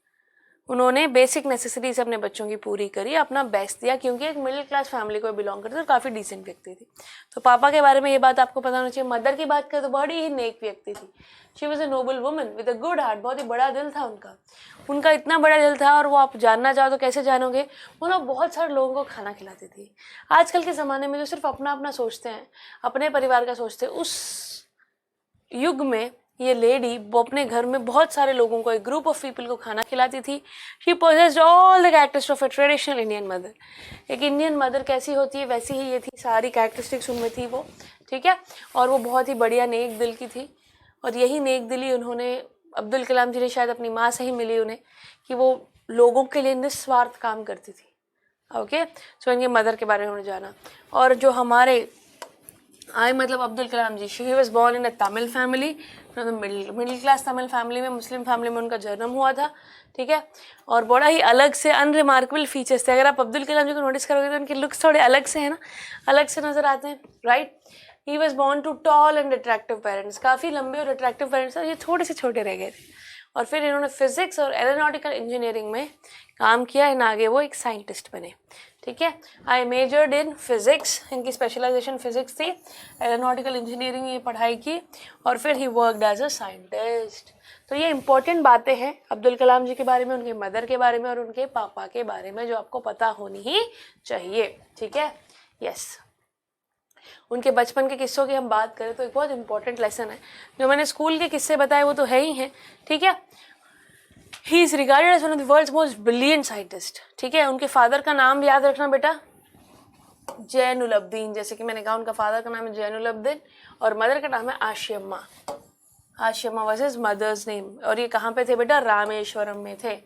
उन्होंने बेसिक नेसेसिटीज अपने बच्चों की पूरी करी, अपना बेस्ट दिया, क्योंकि एक मिडिल क्लास फैमिली को बिलोंग करते थे और काफ़ी डिसेंट व्यक्ति थी. तो पापा के बारे में ये बात आपको पता होना चाहिए. मदर की बात करें तो बड़ी ही नेक व्यक्ति थी. She was a Nobel woman with a good heart. बहुत ही बड़ा दिल था उनका इतना बड़ा दिल था. और वो आप जानना चाहो तो कैसे जानोगे, वो ना बहुत सारे लोगों को खाना खिलाती थी. आजकल के ज़माने में जो सिर्फ अपना अपना सोचते हैं, अपने परिवार का सोचते हैं, उस युग में ये लेडी वो अपने घर में बहुत सारे लोगों को, एक ग्रुप ऑफ पीपल को खाना खिलाती थी. She possessed all the characteristics of A traditional Indian mother. एक इंडियन मदर कैसी होती है वैसी ही ये थी, सारी कैरेक्टरिस्टिक्स उनमें थी वो. ठीक है. और वो बहुत ही बढ़िया नेक दिल की थी. और यही नेक दिली उन्होंने, अब्दुल कलाम जी ने शायद अपनी माँ से ही मिली उन्हें, कि वो लोगों के लिए निस्वार्थ काम करती थी. ओके. सो इनके मदर के बारे में उन्होंने जाना. और जो हमारे मतलब Abdul Kalam ji, he was born in a Tamil family, middle class Tamil family में, मुस्लिम फैमिली में उनका जन्म हुआ था. ठीक है. और बड़ा ही अलग से अनरिमार्केबल फीचर्स थे. अगर आप अब्दुल कलाम जी को नोटिस करोगे तो उनके लुक्स थोड़े अलग से हैं ना, अलग से नज़र आते हैं. Right. He was born to tall and attractive parents. काफ़ी लंबे और अट्रैक्टिव पेरेंट्स थे, ये थोड़े से छोटे रह गए थे. और फिर इन्होंने फिजिक्स और एरोनॉटिकल इंजीनियरिंग में काम किया. इन आगे वो एक साइंटिस्ट बने. ठीक है. आई मेजर्ड इन फिजिक्स, इनकी स्पेशलाइजेशन फिजिक्स थी. एरोनॉटिकल इंजीनियरिंग ये पढ़ाई की और फिर he worked as a scientist. तो ये इंपॉर्टेंट बातें हैं अब्दुल कलाम जी के बारे में, उनके मदर के बारे में और उनके पापा के बारे में, जो आपको पता होनी ही चाहिए. ठीक है. यस. उनके बचपन के किस्सों की हम बात करें तो एक बहुत इंपॉर्टेंट लेसन है। जो मैंने स्कूल के किस्से बताए वो तो है ही हैं, ठीक है। He is regarded as one of the world's most brilliant scientist, ठीक है। उनके फादर का नाम याद रखना बेटा, जैनुलब्दीन। जैसे कि मैंने कहा उनका फादर का नाम है जैनुलब्दीन और मदर का नाम है Ashiyamma. Ashiyamma was his mother's name. और ये कहाँ पे थे बेटा? रामेश्वरम में थे।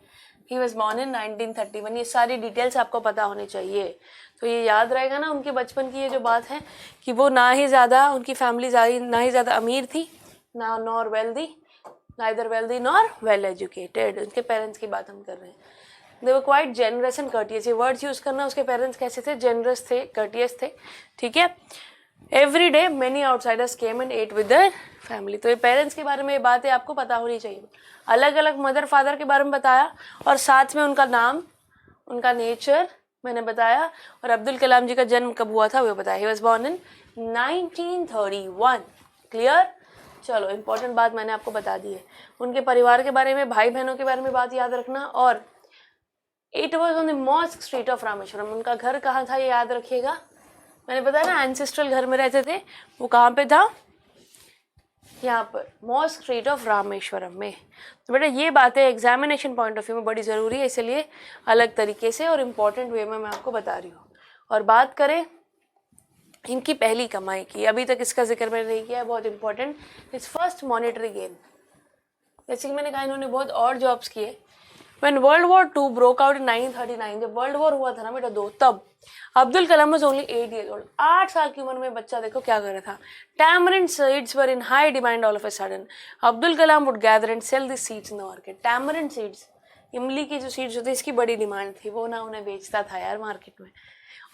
ही वॉज बॉर्न इन 1931। ये सारी डिटेल्स आपको पता होनी चाहिए, तो ये याद रहेगा ना। उनके बचपन की ये जो बात है कि वो ना ही ज़्यादा, उनकी फैमिली ना ही ज़्यादा अमीर थी, ना nor wealthy, neither wealthy nor well educated. उनके पेरेंट्स की बात हम कर रहे हैं। They were quite generous and courteous. ये वर्ड्स यूज़ करना, उसके पेरेंट्स कैसे थे? जेनरस थे, कर्टियस थे, ठीक है। Every day many outsiders came and ate with their family. तो ये पेरेंट्स के बारे में ये बातें आपको पता होनी चाहिए। अलग अलग मदर फादर के बारे में बताया और साथ में उनका नाम, उनका नेचर मैंने बताया, और अब्दुल कलाम जी का जन्म कब हुआ था वो बताया। ही वॉज बॉर्न इन 1931। क्लियर? चलो, इंपॉर्टेंट बात मैंने आपको बता दी है। उनके परिवार के बारे में, भाई बहनों के बारे में बात याद रखना। और it was on the mosque street of Rameswaram. उनका घर कहाँ था ये याद रखिएगा। मैंने बताया ना एंसेस्ट्रल घर में रहते थे, वो कहाँ पे था? यहाँ पर, मॉस्क स्ट्रीट ऑफ रामेश्वरम में। तो बेटा ये बातें एग्जामिनेशन पॉइंट ऑफ व्यू में बड़ी ज़रूरी है, इसलिए अलग तरीके से और इम्पॉर्टेंट वे में मैं आपको बता रही हूँ। और बात करें इनकी पहली कमाई की, अभी तक इसका जिक्र मैंने नहीं किया है, बहुत important. It's first monetary gain. जैसे कि मैंने कहा इन्होंने बहुत और जॉब्स किए। When World War II broke out in 1939, जब वर्ल्ड वॉर हुआ था ना बेटा दो, तब Abdul Kalam was only 8 years old। 8 साल की उम्र में बच्चा देखो क्या कर रहा था। Tamarind seeds were in high demand all of a sudden। Abdul Kalam would gather and sell these seeds in the market। Tamarind seeds, इमली की जो सीड्स होती है, इसकी बड़ी डिमांड थी, वो ना उन्हें बेचता था यार मार्केट में।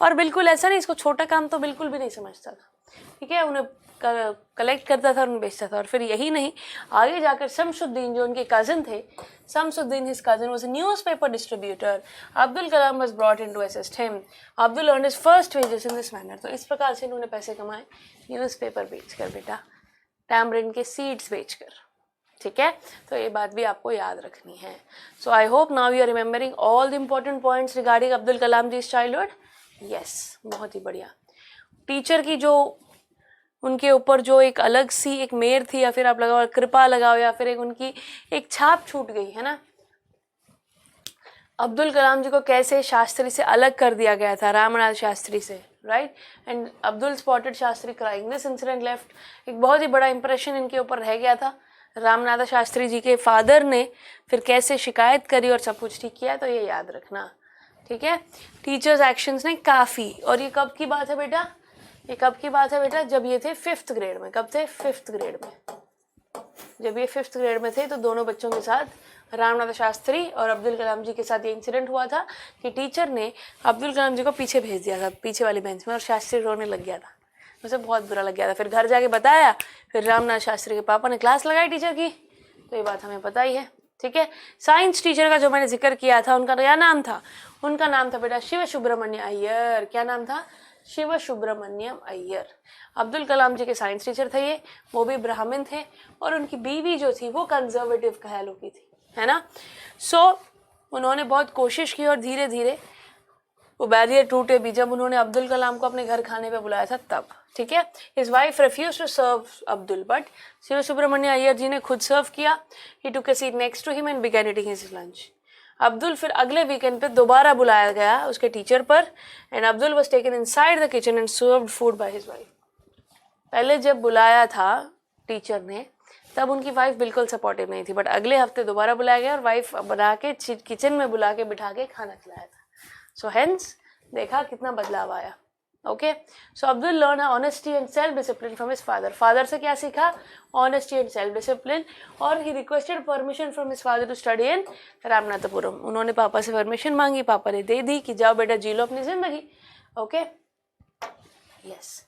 और बिल्कुल ऐसा नहीं, इसको छोटा काम तो बिल्कुल भी नहीं समझता था, ठीक है। उन्हें कलेक्ट करता था, उन्हें बेचता था। और फिर यही नहीं, आगे जाकर शमसुद्दीन जो उनके कज़न थे, Shamsuddin his cousin was a newspaper distributor. Abdul Kalam was brought in to assist him. Abdul earn his first wages in this manner. तो इस प्रकार से इन्होंने पैसे कमाए न्यूज़पेपर बेचकर बेटा, टैमरिंड के सीड्स बेचकर, ठीक है। तो ये बात भी आपको याद रखनी है। So I hope now you are remembering all the important points regarding Abdul Kalam ji childhood. Yes, बहुत ही बढ़िया। टीचर की जो उनके ऊपर जो एक अलग सी एक मेर थी, या फिर आप लगाओ कृपा लगाओ, या फिर एक उनकी एक छाप छूट गई है ना। अब्दुल कलाम जी को कैसे शास्त्री से अलग कर दिया गया था, रामनाथ शास्त्री से, right. And Abdul spotted Shastri crying. This incident left एक बहुत ही बड़ा इंप्रेशन इनके ऊपर रह गया था। रामनाथ शास्त्री जी के फादर ने फिर कैसे शिकायत करी और सब कुछ ठीक किया, तो ये याद रखना, ठीक है। टीचर्स एक्शंस ने काफ़ी, और ये कब की बात है बेटा? ये कब की बात है बेटा? जब ये थे 5th ग्रेड में। कब थे? 5th ग्रेड में। जब ये 5th ग्रेड में थे तो दोनों बच्चों के साथ रामनाथ शास्त्री और अब्दुल कलाम जी के साथ ये इंसिडेंट हुआ था कि टीचर ने अब्दुल कलाम जी को पीछे भेज दिया था, पीछे वाली बेंच में, और शास्त्री रोने लग गया था। उसे बहुत बुरा लग गया था। फिर घर जाके बताया, फिर रामनाथ शास्त्री के पापा ने क्लास लगाई टीचर की। तो ये बात हमें पता ही है, ठीक है। साइंस टीचर का जो मैंने जिक्र किया था, उनका क्या नाम था? उनका नाम था बेटा शिव सुब्रमण्य अय्यर। क्या नाम था? शिव सुब्रमण्यम अय्यर। अब्दुल कलाम जी के साइंस टीचर थे ये, वो भी ब्राह्मण थे, और उनकी बीवी जो थी वो कंजर्वेटिव ख्यालों की थी, है ना। सो उन्होंने बहुत कोशिश की और धीरे धीरे वो बैरियर टूटे भी, जब उन्होंने अब्दुल कलाम को अपने घर खाने पे बुलाया था तब, ठीक है। His wife refuse to serve Abdul, but Shiv Subramanya Iyer ji ने खुद सर्व किया। He took a seat next to him and began eating his lunch. Abdul फिर अगले वीकेंड पे दोबारा बुलाया गया उसके टीचर पर, and Abdul was taken inside the kitchen and served food by his wife. पहले जब बुलाया था टीचर ने, तब उनकी वाइफ बिल्कुल सपोर्टिव नहीं थी, बट अगले हफ्ते दोबारा बुलाया गया और वाइफ बना के किचन में बुला के बिठा के खाना खिलाया था। सो हेंस देखा कितना बदलाव आया। Okay, so Abdul learn honesty and self discipline from his father. Father से क्या सीखा? Honesty and self discipline. और he requested permission from his father to study in Ramanathapuram. उन्होंने पापा से परमिशन मांगी, पापा ने दे दी कि जाओ बेटा जी लो अपनी जिंदगी। Okay, yes.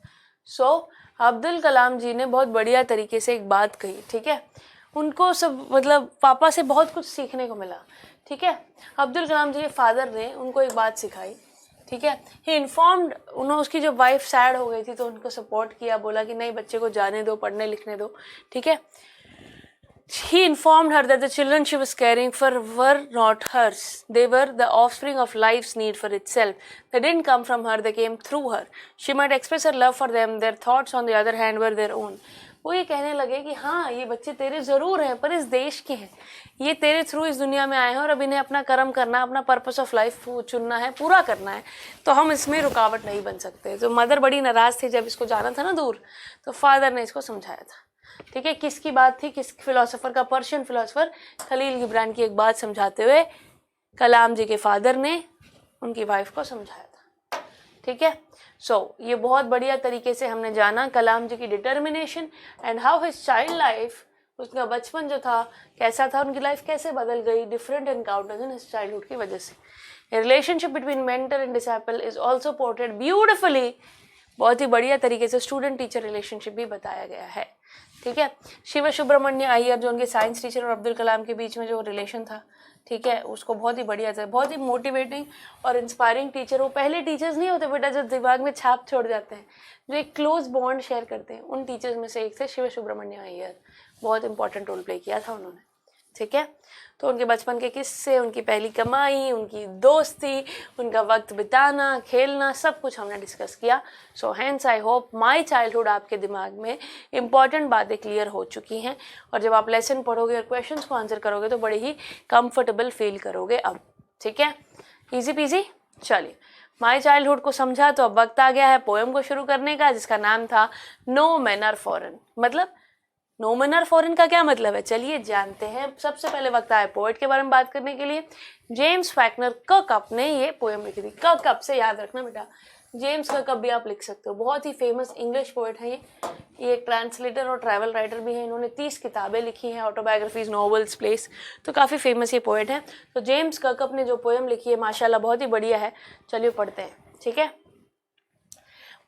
So Abdul Kalam ji ने बहुत बढ़िया तरीके से एक बात कही, ठीक है। उनको सब मतलब पापा से बहुत कुछ सीखने को मिला, ठीक है। अब्दुल कलाम जी के फादर ने उनको एक बात सिखाई, ठीक है। ही इन्फॉर्म्ड, उन्होंने उसकी जो वाइफ सैड हो गई थी तो उनको सपोर्ट किया, बोला कि नहीं बच्चे को जाने दो, पढ़ने लिखने दो, ठीक है। He informed her that the children she was caring for were not hers. They were the offspring of life's need for itself. They didn't come from her, they came through her. She might express her love for them, their thoughts on the other hand were their own. वो ये कहने लगे कि हाँ ये बच्चे तेरे ज़रूर हैं पर इस देश के हैं, ये तेरे थ्रू इस दुनिया में आए हैं और अब इन्हें अपना कर्म करना, अपना पर्पस ऑफ लाइफ चुनना है, पूरा करना है, तो हम इसमें रुकावट नहीं बन सकते. तो मदर बड़ी नाराज़ थी जब इसको जाना था ना दूर, तो फादर ने इसको समझाया था. ठीक है, किसकी बात थी, किस फिलोसोफर का, पर्शियन फिलोसोफर खलील गिब्रान की एक बात समझाते हुए कलाम जी के फादर ने उनकी वाइफ को समझाया था. ठीक है, ये बहुत बढ़िया तरीके से हमने जाना कलाम जी की determination and how his child life, उसका बचपन जो था कैसा था, उनकी लाइफ कैसे बदल गई different encounters in his childhood की वजह से. Relationship between mentor and disciple is also portrayed beautifully. बहुत ही बढ़िया तरीके से स्टूडेंट टीचर रिलेशनशिप भी बताया गया है. ठीक है, शिव सुब्रमण्य अय्यर जो उनके साइंस टीचर और अब्दुल कलाम के बीच में जो रिलेशन था, ठीक है, उसको बहुत ही बढ़िया था, बहुत ही मोटिवेटिंग और इंस्पायरिंग टीचर. वो पहले टीचर्स नहीं होते बेटा जो दिमाग में छाप छोड़ जाते हैं, जो एक क्लोज बॉन्ड शेयर करते हैं, उन टीचर्स में से एक थे शिव सुब्रमण्य अय्यर. बहुत इंपॉर्टेंट रोल प्ले किया था उन्होंने. ठीक है, तो उनके बचपन के किस्से, उनकी पहली कमाई, उनकी दोस्ती, उनका वक्त बिताना, खेलना, सब कुछ हमने डिस्कस किया. So hence I hope my childhood आपके दिमाग में इंपॉर्टेंट बातें क्लियर हो चुकी हैं और जब आप लेसन पढ़ोगे और क्वेश्चंस को आंसर करोगे तो बड़े ही कंफर्टेबल फील करोगे अब. ठीक है, इजी पीजी. चलिए, माय चाइल्डहुड को समझा तो अब वक्त आ गया है पोएम को शुरू करने का, जिसका नाम था नो मैन आर फॉरेन. मतलब नो मैन आर फॉरेन का क्या मतलब है, चलिए जानते हैं. सबसे पहले वक्त आया पोएट के बारे में बात करने के लिए. जेम्स फैक्नर कप ने ये पोएम लिखी थी. कप से याद रखना बेटा, जेम्स कप भी आप लिख सकते हो. बहुत ही फेमस इंग्लिश पोएट है ये एक ट्रांसलेटर और ट्रैवल राइटर भी है. इन्होंने 30 किताबें लिखी हैं, ऑटोबायोग्राफीज, नॉवेल्स, प्लेस, तो काफ़ी फेमस ये पोएट है. तो जेम्स कप ने जो पोएम लिखी है माशाल्लाह बहुत ही बढ़िया है. चलिए पढ़ते हैं. ठीक है,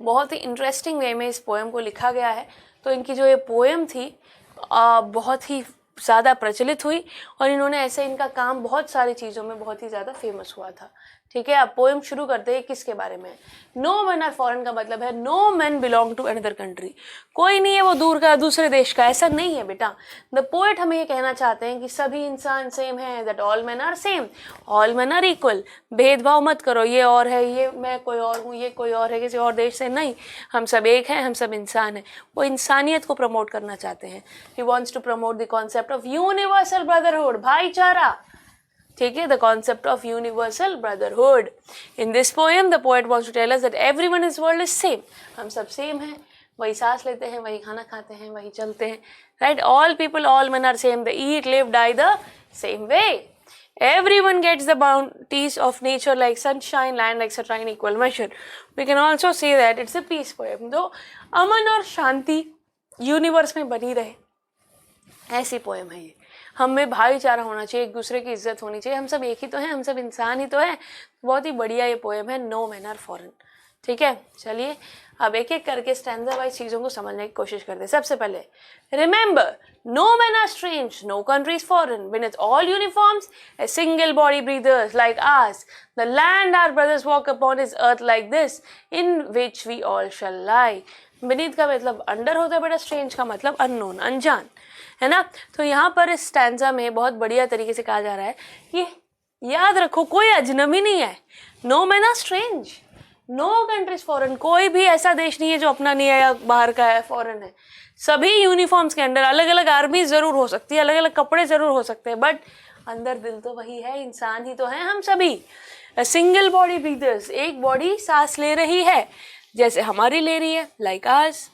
बहुत ही इंटरेस्टिंग वे में इस पोएम को लिखा गया है. तो इनकी जो ये पोएम थी बहुत ही ज़्यादा प्रचलित हुई और इन्होंने ऐसे इनका काम बहुत सारी चीज़ों में बहुत ही ज़्यादा फेमस हुआ था. ठीक है, अब पोएम शुरू करते हैं. किसके बारे में? नो मैन आर फॉरेन का मतलब है no man belong to another country. कोई नहीं है वो दूर का, दूसरे देश का, ऐसा नहीं है बेटा. द पोएट हमें ये कहना चाहते हैं कि सभी इंसान सेम है, that all man are same, all man are equal. भेदभाव मत करो, ये और है, ये मैं कोई और हूँ, ये कोई और है किसी और देश से, नहीं, हम सब एक हैं, हम सब इंसान हैं. वो इंसानियत को प्रमोट करना चाहते हैं. He wants to promote the concept of universal brotherhood, भाईचारा. ठीक है, the concept of universal brotherhood. In this poem, the poet wants to tell us that everyone in this world is same. हम सब सेम हैं, वही सांस लेते हैं, वही खाना खाते हैं, वही चलते हैं. Right? All people, all men are same. They eat, live, die the same way. Everyone gets the bounties of nature like sunshine, land, etc. in equal measure. We can also say that it's a peace poem. तो अमन और शांति यूनिवर्स में बनी रहे, ऐसी पोएम है ये. हम में भाईचारा होना चाहिए, एक दूसरे की इज्जत होनी चाहिए, हम सब एक ही तो हैं, हम सब इंसान ही तो हैं. बहुत ही बढ़िया ये पोएम है नो मैन आर फॉरेन. ठीक है, चलिए अब एक एक करके स्टैंजा वाइज चीज़ों को समझने की कोशिश करते हैं. सबसे पहले remember no man are strange, no country is foreign, beneath all uniforms a single body breathers like us, the land our brothers walk upon is earth like this in which we all shall lie. beneath का मतलब अंडर होता है बेटा, स्ट्रेंज का मतलब अननोन, अनजान, है ना. तो यहाँ पर इस स्टैंजा में बहुत बढ़िया तरीके से कहा जा रहा है कि याद रखो कोई अजनबी नहीं है. No man are strange, no countries foreign, कोई भी ऐसा देश नहीं है जो अपना नहीं है या बाहर का है, फॉरेन है. सभी यूनिफॉर्म्स के अंडर, अलग अलग आर्मी जरूर हो सकती है, अलग अलग कपड़े जरूर हो सकते हैं, बट अंदर दिल तो वही है, इंसान ही तो है हम सभी. सिंगल बॉडी ब्रीदर्स, एक बॉडी सांस ले रही है जैसे हमारी ले रही है, like ours.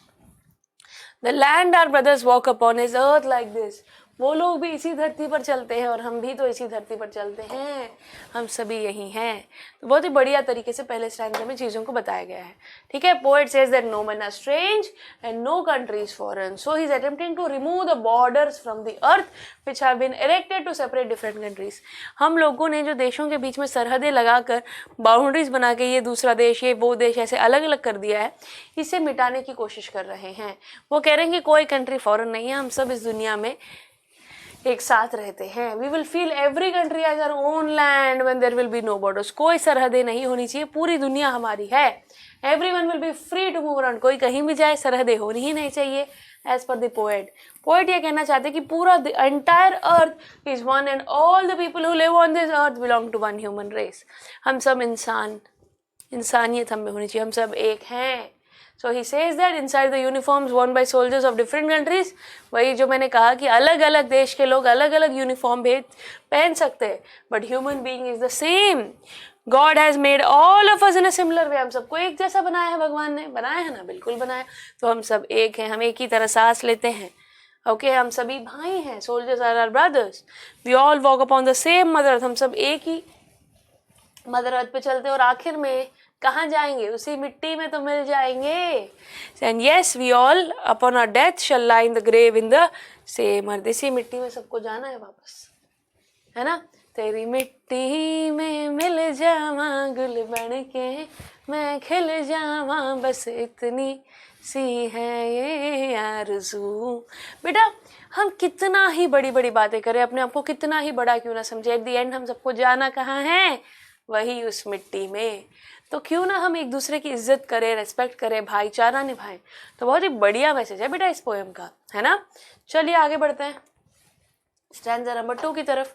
The land our brothers walk upon is earth like this. वो लोग भी इसी धरती पर चलते हैं और हम भी तो इसी धरती पर चलते हैं, हम सभी यही हैं. तो बहुत ही बढ़िया तरीके से पहले स्टैंजा में चीज़ों को बताया गया है. ठीक है, poet says that no man are strange and no country is foreign, so he is attempting to remove the borders from the earth which have been erected to separate different countries. हम लोगों ने जो देशों के बीच में सरहदें लगाकर, बाउंड्रीज बना के ये दूसरा देश, ये वो देश ऐसे अलग अलग कर दिया है, इसे मिटाने की कोशिश कर रहे हैं. वो कह रहे हैं कि कोई कंट्री फॉरेन नहीं है, हम सब इस दुनिया में एक साथ रहते हैं. We will feel every country as our own land when there will be no borders. कोई सरहदें नहीं होनी चाहिए, पूरी दुनिया हमारी है. Everyone will be free to move around, कोई कहीं भी जाए, सरहदें होनी ही नहीं चाहिए. As per the poet. Poet ये कहना चाहते हैं कि पूरा the entire earth is one and all the people who live on this earth belong to one human race. हम सब इंसानियत हम में होनी चाहिए, हम सब एक हैं। So he says that inside the uniforms worn by soldiers of different countries, वही जो मैंने कहा कि अलग अलग देश के लोग अलग अलग यूनिफॉर्म पहन सकते हैं, but human being is the same. God has made all of us in a similar way. हम सबको एक जैसा बनाया है, भगवान ने बनाया है ना, बिल्कुल बनाया। तो हम सब एक हैं, हम एक ही तरह सांस लेते हैं। ओके हम सभी भाई हैं, soldiers are our brothers. We all walk upon the same mother earth. हम सब एक ही मदर अर्थ पे चलते हैं और आखिर में कहाँ जाएंगे? उसी मिट्टी में तो मिल जाएंगे। And yes we all upon our death shall lie in the grave in the same earth. इसी मिट्टी में सबको जाना है वापस, है ना। तेरी मिट्टी में मिल जावा गुल बन के मैं खिल जावा, बस इतनी सी है ये आरज़ू। बेटा हम कितना ही बड़ी बड़ी बातें करें, अपने आप को कितना ही बड़ा क्यों ना समझे, एट द एंड हम सबको जाना कहाँ है? वही उस मिट्टी में। तो क्यों ना हम एक दूसरे की इज्जत करें, रेस्पेक्ट करें, भाईचारा निभाएं। तो बहुत ही बढ़िया मैसेज है बेटा इस पोएम का, है ना। चलिए आगे बढ़ते हैं स्टैंजा नंबर 2 की तरफ।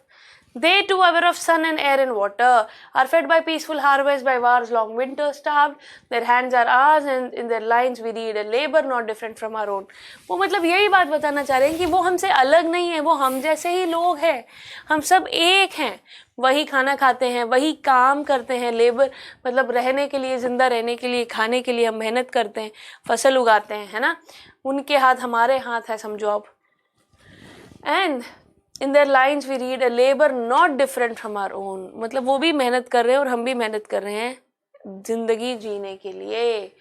They too, aware of sun and air and water, are fed by peaceful harvest, by war's long winter starved. Their hands are ours, and in their lines we read a labor not different from our own. वो मतलब यही बात बताना चाह रहे हैं कि वो हमसे अलग नहीं है, वो हम जैसे ही लोग हैं, हम सब एक हैं। वही खाना खाते हैं, वही काम करते हैं, लेबर मतलब रहने के लिए, जिंदा रहने के लिए, खाने के लिए हम मेहनत करते हैं, फसल उगाते हैं, है ना। उनके हाथ हमारे हाथ है, समझो आप। And in their lines we read a labour not different from our own. मतलब वो भी मेहनत कर रहे हैं और हम भी मेहनत कर रहे हैं जिंदगी जीने के लिए।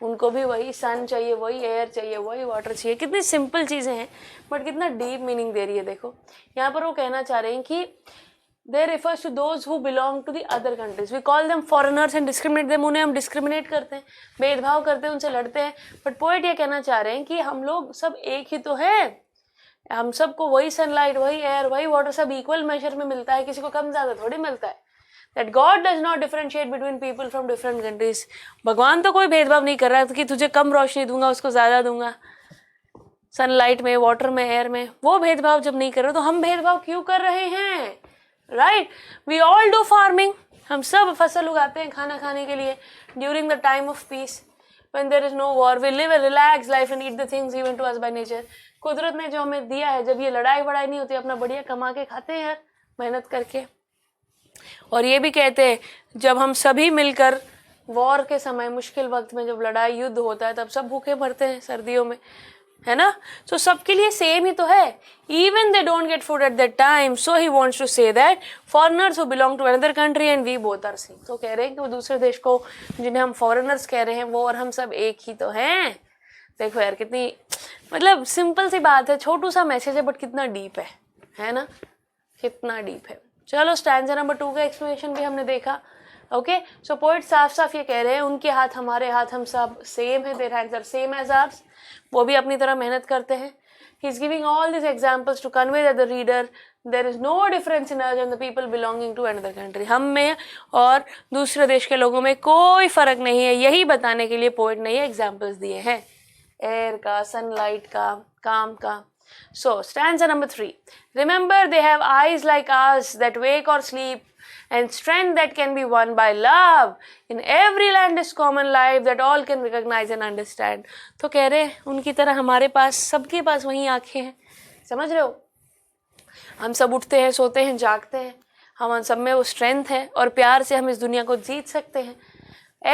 उनको भी वही सन चाहिए, वही एयर चाहिए, वही वाटर चाहिए। कितनी सिंपल चीज़ें हैं बट कितना डीप मीनिंग दे रही है। देखो यहाँ पर वो कहना चाह रहे हैं कि they refers to those who belong to the other countries. We call them foreigners and discriminate them. उन्हें हम डिस्क्रिमिनेट करते हैं, भेदभाव करते हैं, उनसे लड़ते हैं। बट पोएट ये कहना चाह रहे हैं कि हम लोग सब एक ही तो हैं। हम सबको वही सनलाइट, वही एयर, वही वाटर सब इक्वल मेजर में मिलता है, किसी को कम ज़्यादा थोड़ी मिलता है। That God does not differentiate between people from different countries. भगवान तो कोई भेदभाव नहीं कर रहा है कि तुझे कम रोशनी दूंगा उसको ज़्यादा दूंगा, सनलाइट में, वाटर में, एयर में। वो भेदभाव जब नहीं कर रहे तो हम भेदभाव क्यों कर रहे हैं? Right, we all do farming. हम सब फसल उगाते हैं खाना खाने के लिए। During the time of peace when there is no war we live a relaxed life and eat the things given to us by nature. कुदरत ने जो हमें दिया है, जब ये लड़ाई वड़ाई नहीं होती, अपना बढ़िया कमा के खाते हैं यार, मेहनत करके। और ये भी कहते हैं जब हम सभी मिलकर वॉर के समय, मुश्किल वक्त में जब लड़ाई युद्ध होता है, तब सब भूखे मरते हैं सर्दियों में, है ना। तो सबके लिए सेम ही तो है। Even they don't get food at that time, so he wants to say that foreigners who belong to another country and we both are same. तो कह रहे हैं कि वो दूसरे देश को जिन्हें हम फॉरेनर्स कह रहे हैं वो और हम सब एक ही तो हैं। देखो यार कितनी मतलब सिंपल सी बात है, छोटू सा मैसेज है बट कितना डीप है ना, कितना डीप है। चलो स्टैंजा नंबर 2 का एक्सप्लेनेशन भी हमने देखा। ओके सो पोएट साफ साफ ये कह रहे हैं उनके हाथ हमारे हाथ, हम सब सेम है। Their hands are same as ours. वो भी अपनी तरह मेहनत करते हैं। He is giving all this examples to convey that the reader there is no difference in us and the people belonging to another country. हम में और दूसरे देश के लोगों में कोई फर्क नहीं है। यही बताने के लिए पोएट ने ये एग्जाम्पल्स दिए हैं, एयर का, सनलाइट का, काम का। So stanza number 3. Remember they have eyes like ours that wake or sleep, and strength that can be won by love. In every land is common life that all can recognize and understand. तो कह रहे हैं उनकी तरह हमारे पास, सबके पास वही आंखें हैं। समझ रहे हो, हम सब उठते हैं, सोते हैं, जागते हैं, हम सब में वो स्ट्रेंथ है और प्यार से हम इस दुनिया को जीत सकते हैं।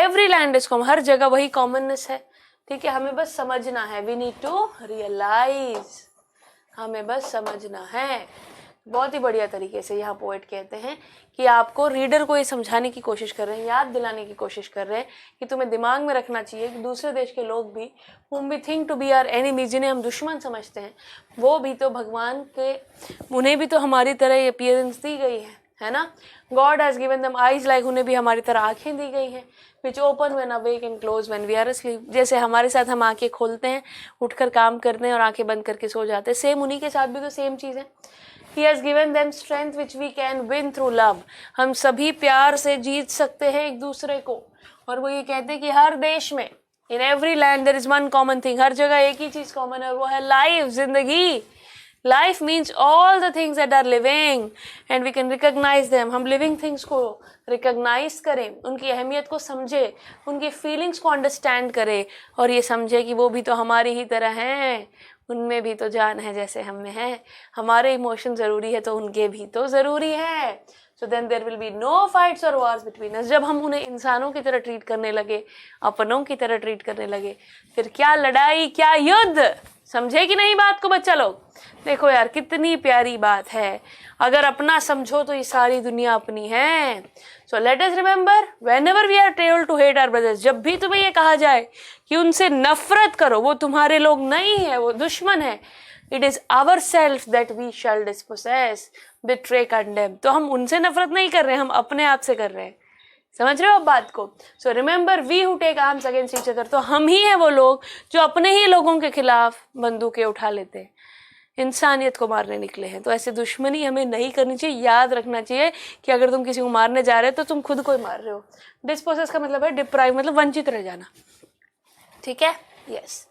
एवरी लैंड इज कॉमन, हर जगह वही कॉमननेस है। ठीक है, हमें बस समझना है। वी नीड टू रियलाइज, हमें बस समझना है। बहुत ही बढ़िया तरीके से यहाँ पोएट कहते हैं कि आपको रीडर को ये समझाने की कोशिश कर रहे हैं, याद दिलाने की कोशिश कर रहे हैं कि तुम्हें दिमाग में रखना चाहिए कि दूसरे देश के लोग भी whom we think to be our enemy, जिन्हें हम दुश्मन समझते हैं, वो भी तो भगवान के, उन्हें भी तो हमारी तरह अपीयरेंस दी गई है ना। God has given them eyes like, उन्हें भी हमारी तरह आँखें दी गई हैं, which open when awake and close when we are asleep। जैसे हमारे साथ हम आँखें खोलते हैं, उठकर काम करते हैं और आँखें बंद करके सो जाते हैं, सेम उन्हीं के साथ भी तो सेम चीज़ है। He has given them strength which we can win through love। हम सभी प्यार से जीत सकते हैं एक दूसरे को। और वो ये कहते हैं कि हर देश में in every land there is one common thing, हर जगह एक ही चीज कॉमन है और वो है लाइफ, जिंदगी। Life means all the things that are living and we can recognise them. हम लिविंग थिंग्स को रिकॉग्नाइज करें, उनकी अहमियत को समझे, उनकी फीलिंग्स को अंडरस्टैंड करें और ये समझे कि वो भी तो हमारी ही तरह हैं, उनमें भी तो जान है जैसे हम में है। हमारे इमोशन ज़रूरी है तो उनके भी तो ज़रूरी है। So then there will be no fights और वॉर्स बिटवीन अस। जब हम उन्हें इंसानों की तरह ट्रीट करने लगे, अपनों की तरह ट्रीट करने लगे, फिर क्या लड़ाई क्या युद्ध। समझे कि नहीं बात को बच्चा लोग? देखो यार कितनी प्यारी बात है, अगर अपना समझो तो ये सारी दुनिया अपनी है। So let us remember whenever we are told to hate our brothers, जब भी तुम्हें ये कहा जाए कि उनसे नफरत करो, वो तुम्हारे लोग नहीं है, वो दुश्मन है, it is our self that we shall dispossess, betray, condemn. तो हम उनसे नफरत नहीं कर रहे, हम अपने आप से कर रहे हैं। समझ रहे हो अब बात को? So remember we who take arms against each other, तो हम ही हैं वो लोग जो अपने ही लोगों के खिलाफ बंदूकें उठा लेते हैं, इंसानियत को मारने निकले हैं। तो ऐसे दुश्मनी हमें नहीं करनी चाहिए। याद रखना चाहिए कि अगर तुम किसी को मारने जा रहे हो तो तुम खुद को ही मार रहे हो। डिस्पोसेस का मतलब है डिप्राइव, मतलब वंचित रह जाना। ठीक है? यस।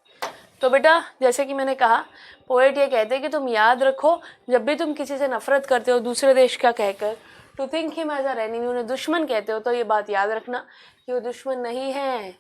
तो बेटा जैसे कि मैंने कहा, पोएट ये कहते हैं कि तुम याद रखो जब भी तुम किसी से नफरत करते हो दूसरे देश का कहकर, to think him as a enemy, उन्हें दुश्मन कहते हो, तो ये बात याद रखना कि वो दुश्मन नहीं है।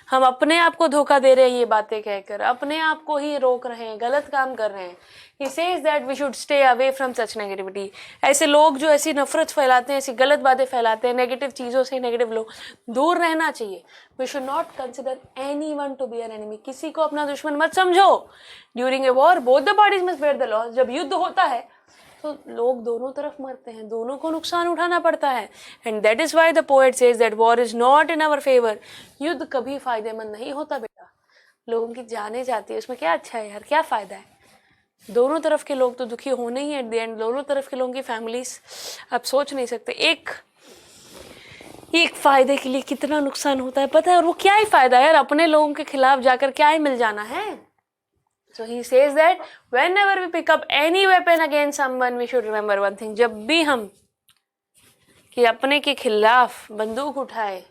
हम अपने आप को धोखा दे रहे हैं ये बातें कहकर, अपने आप को ही रोक रहे हैं, गलत काम कर रहे हैं। He says that we should stay away from such negativity। ऐसे लोग जो ऐसी नफरत फैलाते हैं, ऐसी गलत बातें फैलाते हैं, नेगेटिव चीज़ों से, नेगेटिव लोग दूर रहना चाहिए। We should not consider anyone to be an enemy। किसी को अपना दुश्मन मत समझो। During a war both the parties must bear the loss। जब युद्ध होता है तो लोग दोनों तरफ मरते हैं, दोनों को नुकसान उठाना पड़ता है। And that is why the poet says that war is not in our favour. युद्ध कभी फायदेमंद नहीं होता बेटा, लोगों की जाने जाती है, उसमें क्या अच्छा है यार, क्या फायदा है? दोनों तरफ के लोग तो दुखी होने ही एट द एंड, दोनों तरफ के लोगों की फैमिलीज आप सोच नहीं सकते। एक फायदे के लिए कितना नुकसान होता है पता है, और वो क्या ही फायदा है यार, अपने लोगों के खिलाफ जाकर क्या ही मिल जाना है। So he says that whenever we pick up any weapon against someone, we should remember one thing। जब भी हम कि अपने के खिलाफ बंदूक उठाए,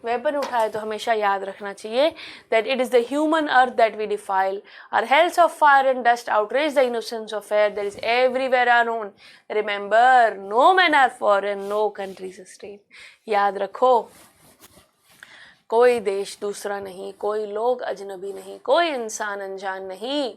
वेपन उठाए, तो हमेशा याद रखना चाहिए that it is the human earth that we defile। Our hells of fire and dust outrage the innocence of air that is everywhere unknown। Remember, no men are foreign, no country is strange। याद रखो, कोई देश दूसरा नहीं, कोई लोग अजनबी नहीं, कोई इंसान अनजान नहीं,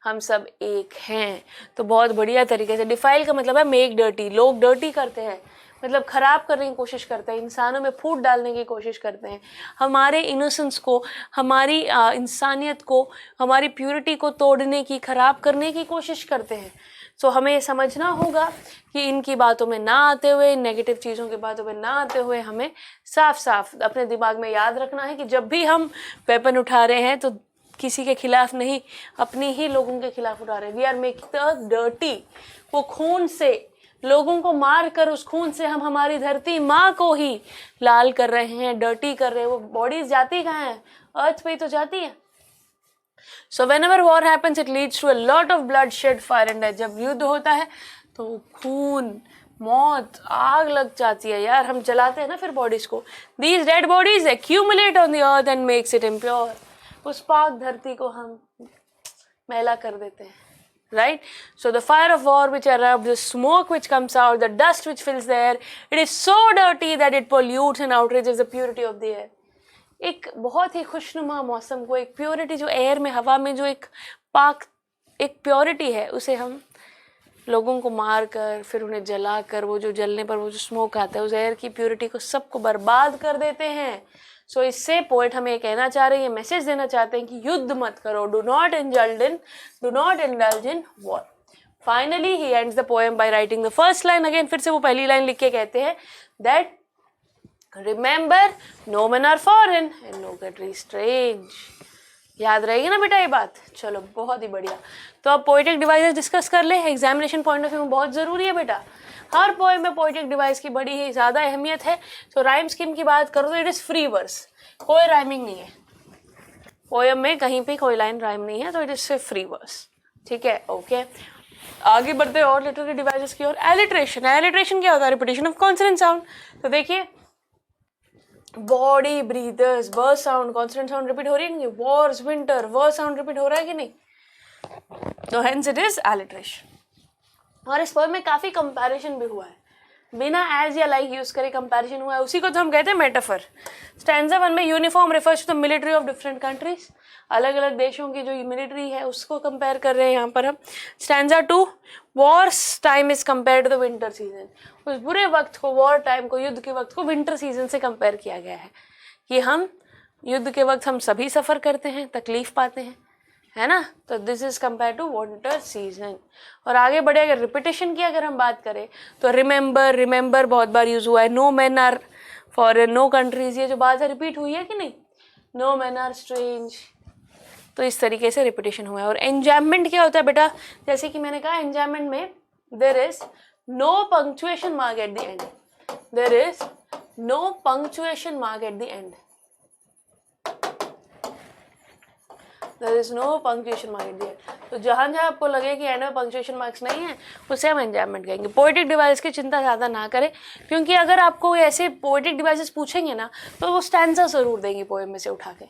हम सब एक हैं। तो बहुत बढ़िया तरीके से, डिफाइल का मतलब है मेक डर्टी। लोग डर्टी करते हैं, मतलब खराब करने की कोशिश करते हैं, इंसानों में फूट डालने की कोशिश करते हैं, हमारे इनोसेंस को, हमारी इंसानियत को, हमारी प्योरिटी को तोड़ने की, खराब करने की कोशिश करते हैं। सो हमें ये समझना होगा कि इनकी बातों में ना आते हुए, नेगेटिव चीज़ों की बातों में ना आते हुए, हमें साफ साफ अपने दिमाग में याद रखना है कि जब भी हम वेपन उठा रहे हैं तो किसी के खिलाफ नहीं, अपनी ही लोगों के खिलाफ उठा रहे हैं। We are making the dirty. वो खून से लोगों को मार कर, उस खून से हम हमारी धरती माँ को ही लाल कर रहे हैं, डर्टी कर रहे हैं। वो बॉडीज जाती कहाँ है? अर्थ पे ही तो जाती है। So whenever war happens, it leads to a lot of bloodshed, fire and death। जब युद्ध होता है तो खून, मौत, आग लग जाती है यार, हम जलाते हैं ना फिर बॉडीज को। These dead bodies accumulate on the earth and makes it impure। उस पाक धरती को हम मैला कर देते हैं, right? So the fire of war which erupts, the smoke which comes out, the dust which fills the air, it is so dirty that it pollutes and outrages the purity of the air। एक बहुत ही खुशनुमा मौसम को, एक प्योरिटी जो एयर में, हवा में जो एक पाक, एक प्योरिटी है, उसे हम लोगों को मार कर, फिर उन्हें जला कर, वो जो जलने पर वो जो स्मोक आता है, उस एयर की प्योरिटी को सबको बर्बाद कर देते हैं। सो इससे पोएट हमें कहना चाह रहे हैं, मैसेज देना चाहते हैं कि युद्ध मत करो, do not indulge in war. Finally he ends the poem by writing the first line again. फिर से वो पहली लाइन लिख के कहते हैं that remember no men are foreign and no country strange। याद रहेगी ना बेटा ये बात? चलो बहुत ही बढ़िया। तो अब पोएटिक डिवाइसेस डिस्कस कर ले, एग्जामिनेशन पॉइंट ऑफ व्यू में बहुत ज़रूरी है बेटा। हर पोएम में पोएटिक डिवाइस की बड़ी ही ज़्यादा अहमियत है। तो राइम स्कीम की बात करो तो इट इज़ फ्री वर्स, कोई राइमिंग नहीं है पोएम में, कहीं पे कोई लाइन राइम नहीं है, तो इट इज़ सिर्फ फ्री वर्स। ठीक है, ओके। आगे बढ़ते हैं और लिटरेरी डिवाइसेस की ओर। एलिट्रेशन, एलिट्रेशन क्या होता है? Repetition of consonant sound. तो देखिए बॉडी ब्रीदर्स, व साउंड, कॉन्सोनेंट साउंड रिपीट हो रही है नहीं, वॉर्स, विंटर, व साउंड रिपीट हो रहा है कि नहीं, तो हेंस इट इज एलिट्रेशन। और इस पोएम में काफी कंपैरिजन भी हुआ है, बिना एज या लाइक यूज करे कंपैरिजन हुआ है, उसी को तो हम कहते हैं मेटाफर। स्टैंजा 1 में uniform refers to the military of different countries, अलग अलग देशों की जो मिलिट्री है उसको कंपेयर कर रहे हैं यहाँ पर हम। Stanza 2, wars time is compare to the winter season, उस बुरे वक्त को, वॉर टाइम को, युद्ध के वक्त को विंटर सीजन से कंपेयर किया गया है कि हम युद्ध के वक्त हम सभी सफ़र करते हैं, तकलीफ पाते हैं, है ना, तो this is compare to winter season. और आगे बढ़े, अगर रिपीटेशन की अगर हम बात करें तो रिमेंबर, रिमेंबर बहुत बार यूज हुआ है, no man are foreign, no countries, ये जो बात है रिपीट हुई है कि नहीं, नो मैन आर स्ट्रेंज, तो इस तरीके से रिपीटेशन हुआ है। और एंजायमेंट क्या होता है बेटा, जैसे कि मैंने कहा एंजायमेंट में there is no punctuation mark at the end, there is no punctuation mark at the end, there is no punctuation mark at the end। तो जहाँ जहाँ आपको लगे कि एंड में पंक्चुएशन मार्क्स नहीं है उसे हम एंजायमेंट कहेंगे। पोएटिक डिवाइस की चिंता ज़्यादा ना करें, क्योंकि अगर आपको ऐसे पोएटिक डिवाइसेस पूछेंगे ना तो वो स्टैंजा ज़रूर देंगे पोएम में से उठा के,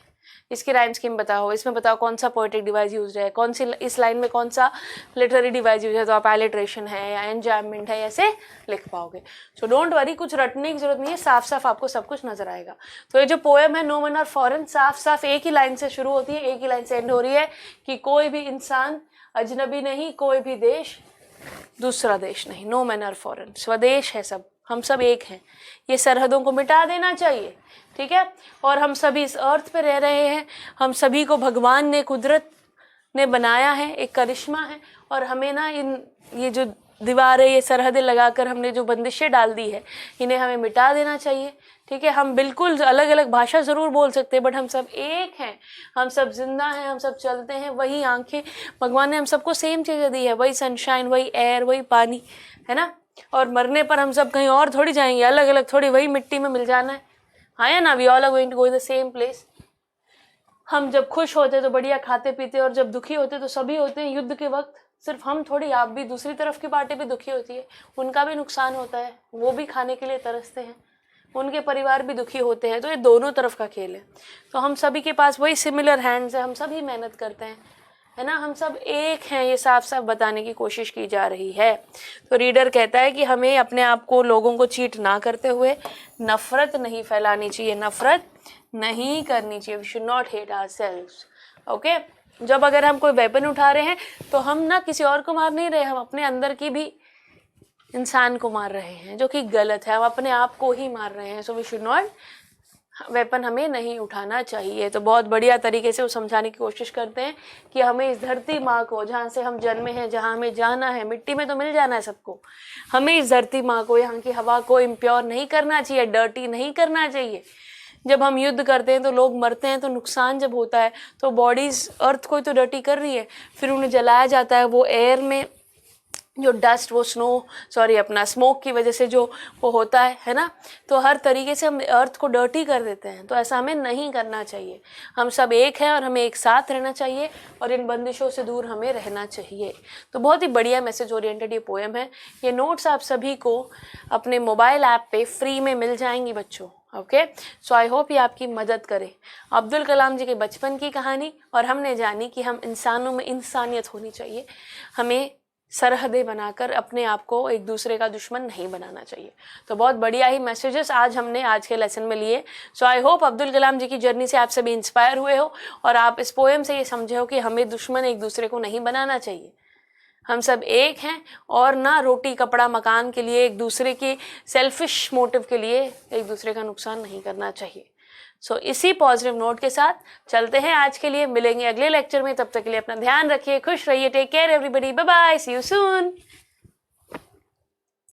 इसकी राइम स्कीम बताओ, इसमें बताओ कौन सा पोएटिक डिवाइस यूज है, कौन सी इस लाइन में कौन सा लिटरेरी डिवाइस यूज है, तो आप एलिट्रेशन है या एंजायमेंट है ऐसे लिख पाओगे। सो डोंट वरी, कुछ रटने की जरूरत नहीं है, साफ साफ आपको सब कुछ नजर आएगा। तो ये जो पोएम है नो मैन आर फॉरेन, साफ साफ एक ही लाइन से शुरू होती है, एक ही लाइन से एंड हो रही है कि कोई भी इंसान अजनबी नहीं, कोई भी देश दूसरा देश नहीं, नो मैन आर फॉरेन, स्वदेश है सब, हम सब एक हैं, ये सरहदों को मिटा देना चाहिए, ठीक है। और हम सभी इस अर्थ पे रह रहे हैं, हम सभी को भगवान ने, कुदरत ने बनाया है, एक करिश्मा है, और हमें ना ये जो दीवारें, ये सरहदें लगाकर हमने जो बंदिशें डाल दी है, इन्हें हमें मिटा देना चाहिए, ठीक है। हम बिल्कुल अलग अलग भाषा ज़रूर बोल सकते हैं, बट हम सब एक हैं, हम सब जिंदा हैं, हम सब चलते हैं, वही आंखें, भगवान ने हम सबको सेम चीज़ें दी है, वही सनशाइन, वही एयर, वही पानी, है ना। और मरने पर हम सब कहीं और थोड़ी जाएंगे, अलग अलग थोड़ी, वही मिट्टी में मिल जाना है, हाँ या ना, we all are going to go in the same place. हम जब खुश होते तो बढ़िया खाते पीते, और जब दुखी होते तो सभी होते हैं युद्ध के वक्त, सिर्फ हम थोड़ी, आप भी, दूसरी तरफ की पार्टी भी दुखी होती है, उनका भी नुकसान होता है, वो भी खाने के लिए तरसते हैं, उनके परिवार भी दुखी होते हैं, तो ये दोनों तरफ का खेल है। तो हम सभी के पास वही सिमिलर हैंड्स है, हम सभी मेहनत करते हैं, है ना, हम सब एक हैं, ये साफ साफ बताने की कोशिश की जा रही है। तो रीडर कहता है कि हमें अपने आप को, लोगों को चीट ना करते हुए नफरत नहीं फैलानी चाहिए, नफरत नहीं करनी चाहिए, we should not hate ourselves, okay. जब अगर हम कोई वेपन उठा रहे हैं तो हम ना किसी और को मार नहीं रहे, हम अपने अंदर की भी इंसान को मार रहे हैं, जो कि गलत है, हम अपने आप को ही मार रहे हैं। So we should not, weapon हमें नहीं उठाना चाहिए। तो बहुत बढ़िया तरीके से वो समझाने की कोशिश करते हैं कि हमें इस धरती माँ को, जहाँ से हम जन्मे हैं, जहाँ हमें जाना है, मिट्टी में तो मिल जाना है सबको, हमें इस धरती माँ को, यहाँ की हवा को इम्प्योर नहीं करना चाहिए, डर्टी नहीं करना चाहिए। जब हम युद्ध करते हैं तो लोग मरते हैं, तो नुकसान जब होता है तो बॉडीज अर्थ को तो डर्टी कर रही है, फिर उन्हें जलाया जाता है, वो एयर में जो डस्ट, वो अपना स्मोक की वजह से जो वो होता है ना, तो हर तरीके से हम अर्थ को डर्टी कर देते हैं। तो ऐसा हमें नहीं करना चाहिए, हम सब एक हैं और हमें एक साथ रहना चाहिए, और इन बंदिशों से दूर हमें रहना चाहिए। तो बहुत ही बढ़िया मैसेज ओरिएंटेड ये पोएम है। ये नोट्स आप सभी को अपने मोबाइल ऐप पे फ्री में मिल जाएंगी बच्चों, ओके। सो आई होप ये आपकी मदद करे। अब्दुल कलाम जी के बचपन की कहानी, और हमने जानी कि हम इंसानों में इंसानियत होनी चाहिए, हमें सरहदें बनाकर अपने आप को एक दूसरे का दुश्मन नहीं बनाना चाहिए। तो बहुत बढ़िया ही मैसेजेस आज हमने आज के लेसन में लिए। सो आई होप अब्दुल कलाम जी की जर्नी से आप सभी इंस्पायर हुए हो, और आप इस पोएम से ये समझे हो कि हमें दुश्मन एक दूसरे को नहीं बनाना चाहिए, हम सब एक हैं, और ना रोटी कपड़ा मकान के लिए, एक दूसरे की सेल्फिश मोटिव के लिए एक दूसरे का नुकसान नहीं करना चाहिए। सो इसी पॉजिटिव नोट के साथ चलते हैं आज के लिए, मिलेंगे अगले लेक्चर में, तब तक के लिए अपना ध्यान रखिए, खुश रहिए, take care everybody, bye bye, see you soon.